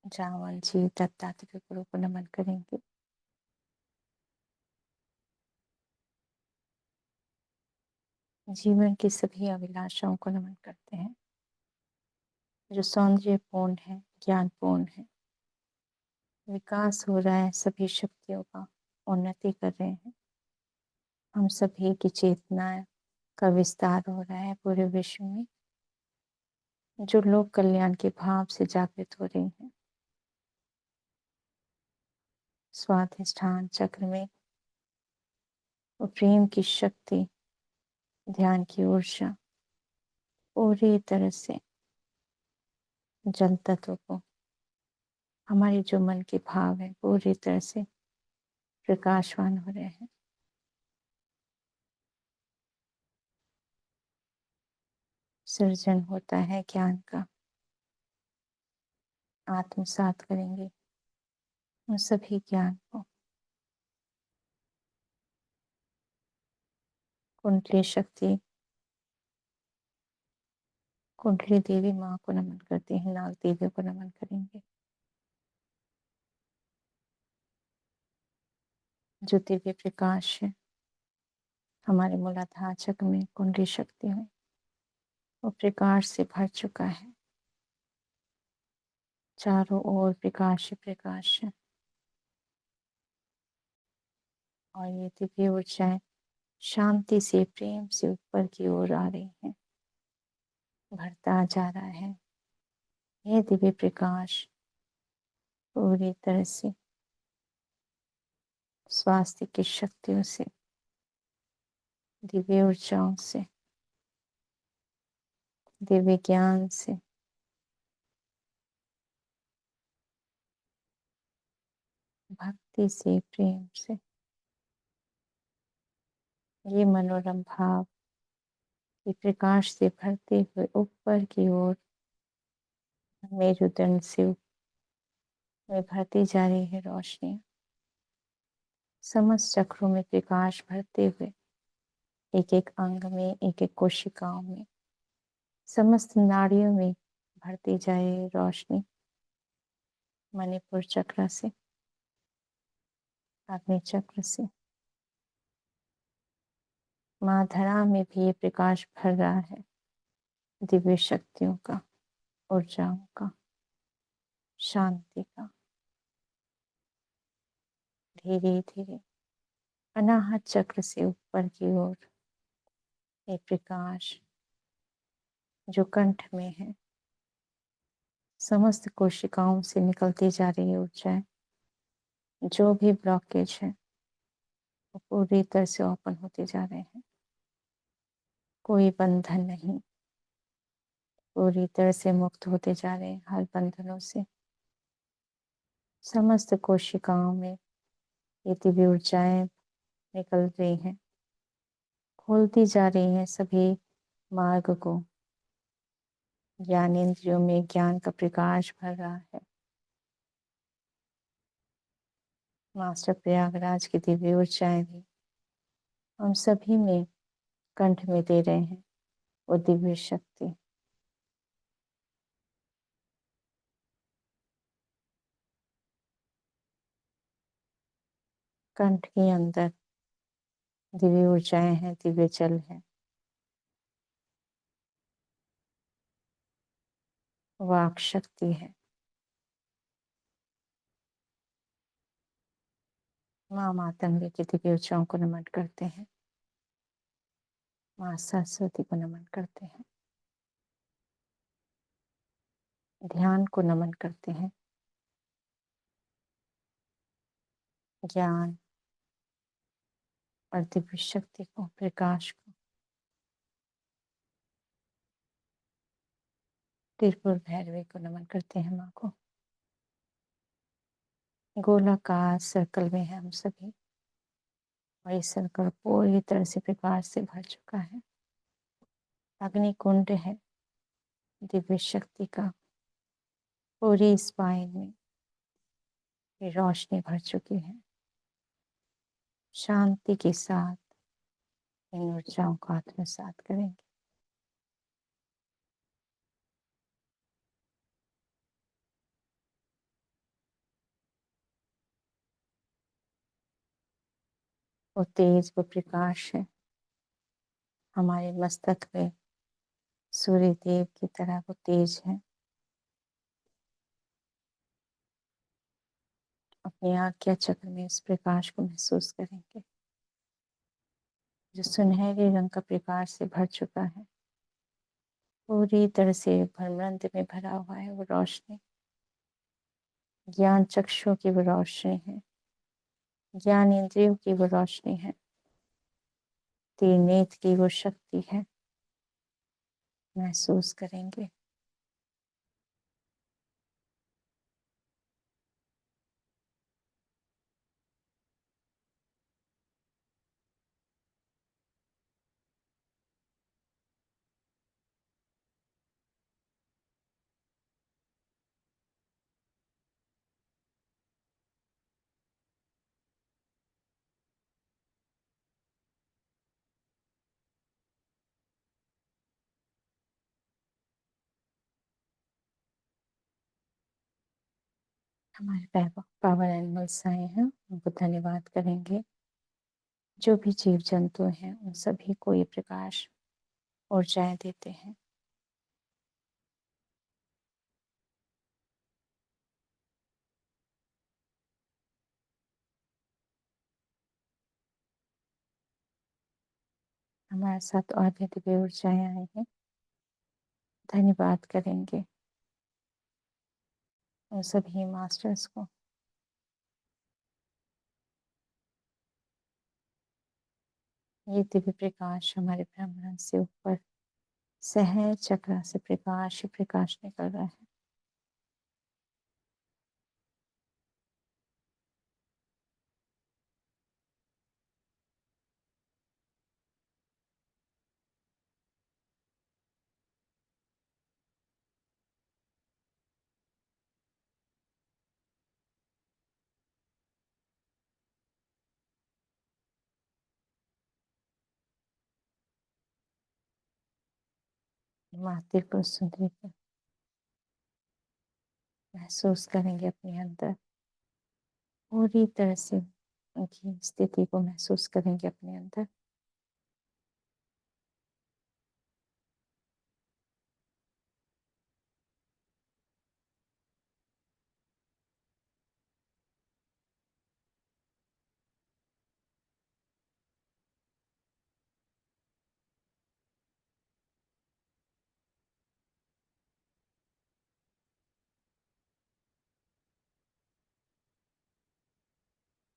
Speaker 2: जावन जी दत्तात्रेय गुरु को नमन करेंगे। जीवन की सभी अभिलाषाओं को नमन करते हैं, जो सौंदर्यपूर्ण है, ज्ञानपूर्ण है। विकास हो रहा है, सभी शक्तियों का उन्नति कर रहे हैं। हम सभी की चेतना का विस्तार हो रहा है पूरे विश्व में, जो लोग कल्याण के भाव से जागृत हो रही हैं। स्वाधिष्ठान चक्र में वो प्रेम की शक्ति, ध्यान की ऊर्जा पूरी तरह से जल तत्व को, हमारे जो मन के भाव है, पूरी तरह से प्रकाशवान हो रहे हैं। सृजन होता है ज्ञान का, आत्मसात करेंगे उन सभी ज्ञान को। कुंडली शक्ति, कुंडली देवी माँ को नमन करते हैं, नाग देवी को नमन करेंगे। जो दिव्य प्रकाश है हमारे मूलाधार चक्र में, कुंडली शक्ति में, वो प्रकाश से भर चुका है। चारों ओर प्रकाश ही प्रकाश है, और ये दिव्य ऊर्जाएं शांति से, प्रेम से ऊपर की ओर आ रही हैं, बढ़ता जा रहा है। यह दिव्य प्रकाश पूरी तरह से स्वास्थ्य की शक्तियों से, दिव्य ऊर्जाओं से, दिव्य ज्ञान से, भक्ति से, प्रेम से, ये मनोरम भाव ये प्रकाश से भरते हुए ऊपर की ओर मेरुदंड से में भरती जा रही है रोशनी। समस्त चक्रों में प्रकाश भरते हुए, एक एक अंग में, एक एक कोशिकाओं में, समस्त नाड़ियों में भरती जाए रोशनी। मणिपुर चक्र से, अग्नि चक्र से, माँ धरा में भी ये प्रकाश भर रहा है, दिव्य शक्तियों का, ऊर्जाओं का, शांति का। धीरे धीरे अनाहत चक्र से ऊपर की ओर ये प्रकाश जो कंठ में है, समस्त कोशिकाओं से निकलती जा रही ऊर्जाएं, जो भी ब्लॉकेज है वो पूरी तरह से ओपन होते जा रहे हैं। कोई बंधन नहीं, पूरी तरह से मुक्त होते जा रहे हैं हर बंधनों से। समस्त कोशिकाओं में ये दिव्य ऊर्जाएं निकल रही हैं, खोलती जा रही हैं सभी मार्ग को। ज्ञानेंद्रियों में ज्ञान का प्रकाश भर रहा है। मास्टर प्रयागराज की दिव्य ऊर्जाएं भी हम सभी में कंठ में दे रहे हैं वो दिव्य शक्ति। कंठ के अंदर दिव्य ऊर्जाएं हैं, दिव्य जल है, वाक शक्ति है। माँ मातंगे की दिव्य ऊर्जाओं को नमन करते हैं, माँ सरस्वती को नमन करते हैं, ध्यान को नमन करते हैं, ज्ञान और दिव्य शक्ति को, प्रकाश को। त्रिपुर भैरवी को नमन करते हैं माँ को। गोलाकार सर्कल में है हम सभी, और ये सर्कल पूरी तरह से प्रकाश से भर चुका है। अग्नि कुंड है दिव्य शक्ति का, पूरी स्पाइन में ये रोशनी भर चुकी है। शांति के साथ इन ऊर्जाओं को आत्मसात करेंगे। वो तेज, वो प्रकाश है हमारे मस्तक में, सूर्य देव की तरह वो तेज है। अपनी आज्ञा चक्र में इस प्रकाश को महसूस करेंगे, जो सुनहरे रंग का प्रकाश से भर चुका है। पूरी तरह से भ्रमरंध्र में भरा हुआ है वो रोशनी। ज्ञान चक्षुओं की वो रोशनी है, ज्ञान इंद्रियों की वो रोशनी है, त्रिनेत्र की वो शक्ति है। महसूस करेंगे। हमारे पावर एनिमल्स आए हैं, उनको धन्यवाद करेंगे। जो भी जीव जंतु हैं उन सभी को ये प्रकाश ऊर्जाएं देते हैं। हमारे साथ और भी दिव्य ऊर्जाएं आई हैं, धन्यवाद करेंगे उन सभी मास्टर्स को। ये दिव्य प्रकाश हमारे ब्रह्मांड से ऊपर सहज चक्र से प्रकाश ही प्रकाश निकल रहा है। माते को सुंदरी को महसूस करेंगे अपने अंदर, पूरी तरह से उनकी स्थिति को महसूस करेंगे अपने अंदर।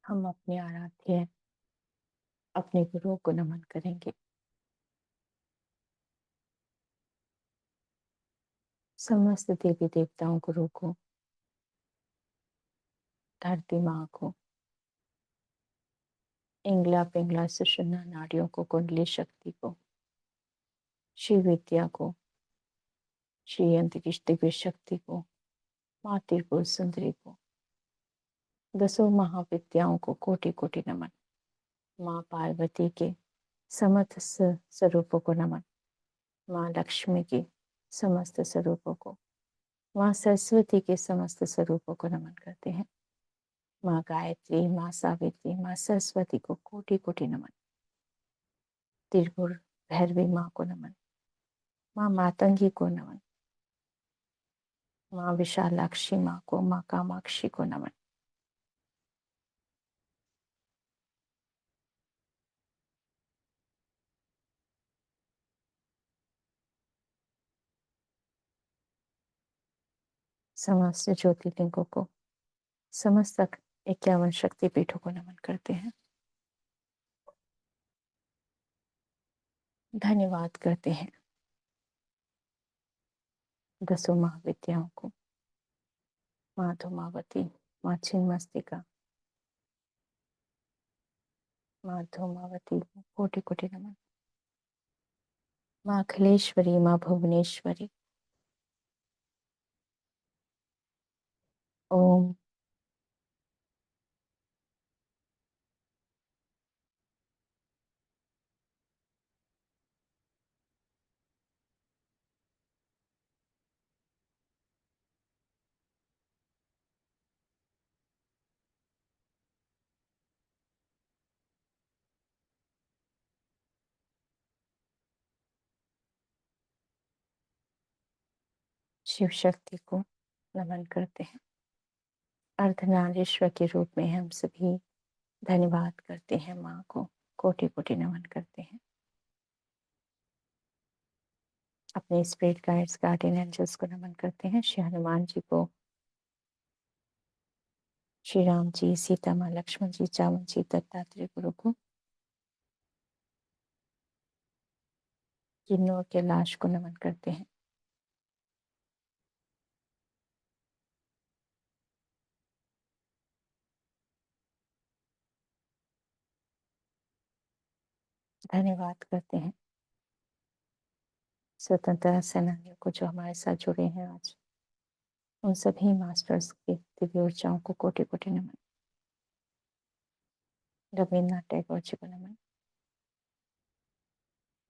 Speaker 2: हम अपने आराध्य अपने गुरुओं को नमन करेंगे। समस्त देवी देवताओं गुरु को, धरती माँ को, इंगला पिंगला सुषुम्ना नाड़ियों को, कुंडली शक्ति को, श्री विद्या को, श्री अंतरिक्ष दिव्य शक्ति को, माँ त्रिपुर सुंदरी को, दसों महाविद्याओं को कोटि कोटि नमन। माँ पार्वती के समस्त स्वरूपों को नमन। माँ लक्ष्मी के समस्त स्वरूपों को, माँ सरस्वती के समस्त स्वरूपों को नमन करते हैं। माँ गायत्री, माँ सावित्री, माँ सरस्वती को कोटि कोटि नमन। त्रिपुर भैरवी माँ को नमन। माँ मातंगी को नमन। माँ विशालाक्षी माँ को, माँ कामाक्षी को नमन। समस्त ज्योतिर्लिंगों को, समस्त 51 शक्ति पीठों को नमन करते हैं। धन्यवाद करते हैं दसों महाविद्याओं को, माँ धूमावती, माँ छिन्नमस्तिका, माँ धूमावती को कोटि कोटि नमन। माँ अखिलेश्वरी, माँ भुवनेश्वरी, ओम। शिव शक्ति को नमन करते हैं। अर्धनारीश्वर के रूप में हम सभी धन्यवाद करते हैं माँ को, कोटि कोटि नमन करते हैं। अपने स्पिरिट गाइड्स, गार्डियन एंजल्स को नमन करते हैं। श्री हनुमान जी को, श्री राम जी, सीता माँ, लक्ष्मण जी, चावन जी, दत्तात्रेय गुरु को, किन्नौर के लाश को नमन करते हैं। धन्यवाद करते हैं स्वतंत्रता सेनानियों को जो हमारे साथ जुड़े हैं आज, उन सभी मास्टर्स की दिव्य ऊर्जाओं को कोटि कोटि नमन। रविन्द्रनाथ टैगोर जी को नमन।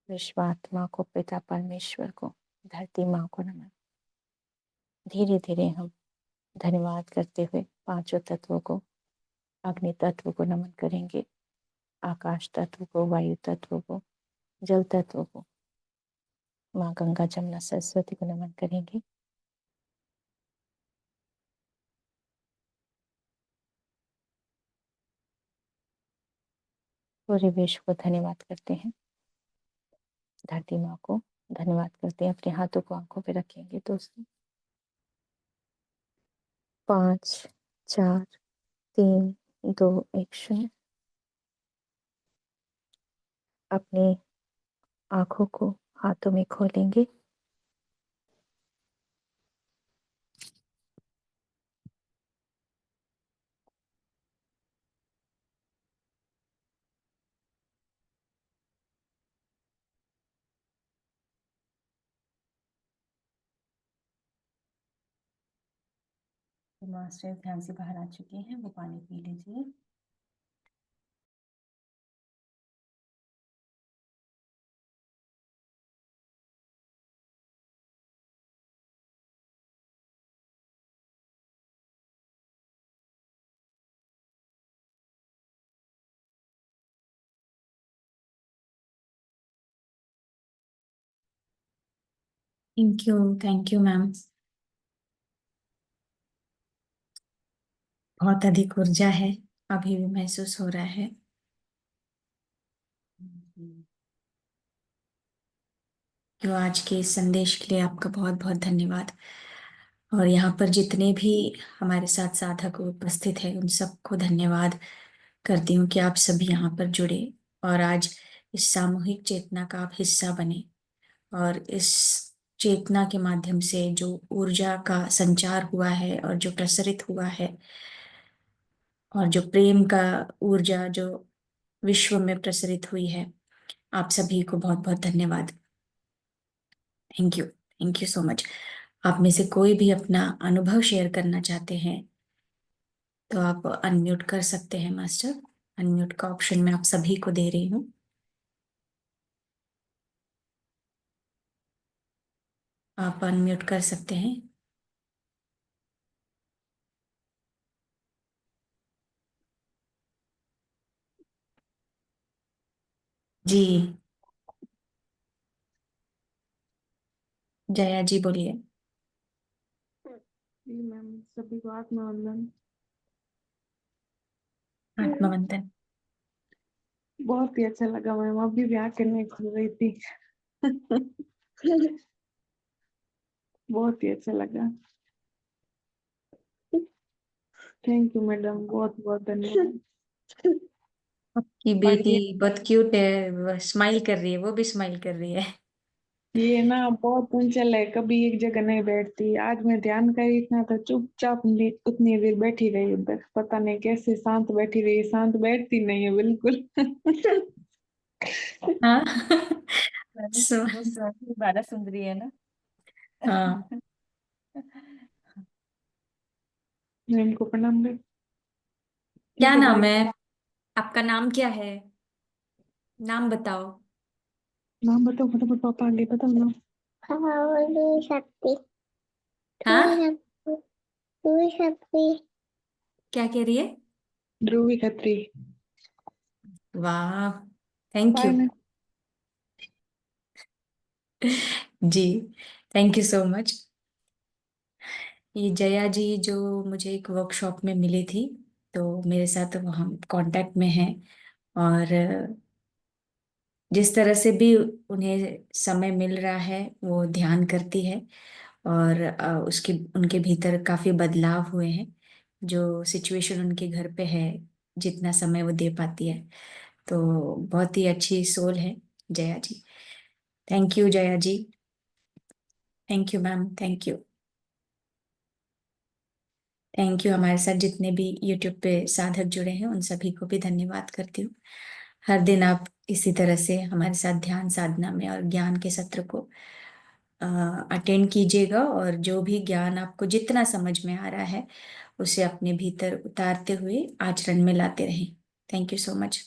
Speaker 2: विश्वात्मा को, पिता परमेश्वर को, धरती माँ को नमन। धीरे धीरे हम धन्यवाद करते हुए पांचों तत्वों को, अग्नि तत्व को नमन करेंगे, आकाश तत्व को, वायु तत्व को, जल तत्व को, माँ गंगा जमुना सरस्वती को नमन करेंगे। पूरे विश्व को धन्यवाद करते हैं। धरती माँ को धन्यवाद करते हैं। अपने हाथों को आंखों पे रखेंगे दोस्तों। 5 4 3 2 1 0। अपने आंखों को हाथों में खोलेंगे। तो मास्टर ध्यान से बाहर आ चुके हैं, वो पानी पी लीजिए।
Speaker 1: Thank you ma'am. बहुत अधिक ऊर्जा है, अभी भी महसूस हो रहा है। तो आज के इस संदेश के लिए आपका बहुत बहुत धन्यवाद। और यहाँ पर जितने भी हमारे साथ साधक उपस्थित हैं, उन सबको धन्यवाद। करती हूँ कि आप सभी यहाँ पर जुड़े और आज इस सामूहिक चेतना का आप हिस्सा बने, और इस चेतना के माध्यम से जो ऊर्जा का संचार हुआ है और जो प्रसरित हुआ है, और जो प्रेम का ऊर्जा जो विश्व में प्रसरित हुई है, आप सभी को बहुत बहुत धन्यवाद। Thank you so much. आप में से कोई भी अपना अनुभव शेयर करना चाहते हैं तो आप अनम्यूट कर सकते हैं मास्टर। अनम्यूट का ऑप्शन मैं आप सभी को दे रही हूँ। आप अनम्यूट कर सकते हैं। जी, जया जी बोलिए।
Speaker 3: जी मैम, सभी को आत्मवंदन।
Speaker 1: आत्मवंदन।
Speaker 3: बहुत ही अच्छा लगा मैम, अभी भी आंखें नहीं खुल रही थी। बहुत ही अच्छा लगा। थैंक यू मैडम, बहुत बहुत धन्यवाद।
Speaker 1: आपकी
Speaker 3: और
Speaker 1: बेटी बहुत क्यूट है, स्माइल कर रही है, वो भी स्माइल कर रही है।
Speaker 3: ये ना बहुत चंचल है, कभी एक जगह नहीं बैठती। आज मैं ध्यान कर रही थी ना, तो चुपचाप उतनी देर बैठी रही उधर, पता नहीं कैसे शांत बैठी रही, शांत बैठती नहीं है बिल्कुल।
Speaker 1: हाँ। सो
Speaker 2: वो बारह सुंदरी है ना।
Speaker 1: हाँ,
Speaker 3: मैम को प्रणाम कर।
Speaker 1: क्या
Speaker 3: ठीक है
Speaker 1: नाम
Speaker 3: भाई।
Speaker 1: है? आपका नाम क्या है? नाम बताओ।
Speaker 3: नाम बताओ फटाफट, पापा आगे बताओ ना। हाँ शक्ति।
Speaker 1: हाँ,
Speaker 3: तू शक्ति।
Speaker 1: क्या कह रही है?
Speaker 3: ध्रुवी खत्री।
Speaker 1: वाह, थैंक
Speaker 3: बाय
Speaker 1: यू।
Speaker 3: मैम।
Speaker 1: जी, थैंक यू सो मच। ये जया जी जो मुझे एक वर्कशॉप में मिली थी, तो मेरे साथ वो हम कांटेक्ट में हैं, और जिस तरह से भी उन्हें समय मिल रहा है वो ध्यान करती है, और उसके उनके भीतर काफी बदलाव हुए हैं। जो सिचुएशन उनके घर पे है, जितना समय वो दे पाती है, तो बहुत ही अच्छी सोल है Jaya ji. Thank you Jaya ji. Thank you ma'am, thank you. Thank you. हमारे साथ जितने भी यूट्यूब पे साधक जुड़े हैं उन सभी को भी धन्यवाद करती हूँ। हर दिन आप इसी तरह से हमारे साथ ध्यान साधना में और ज्ञान के सत्र को अटेंड कीजिएगा, और जो भी ज्ञान आपको जितना समझ में आ रहा है उसे अपने भीतर उतारते हुए आचरण में लाते रहें। Thank you so much.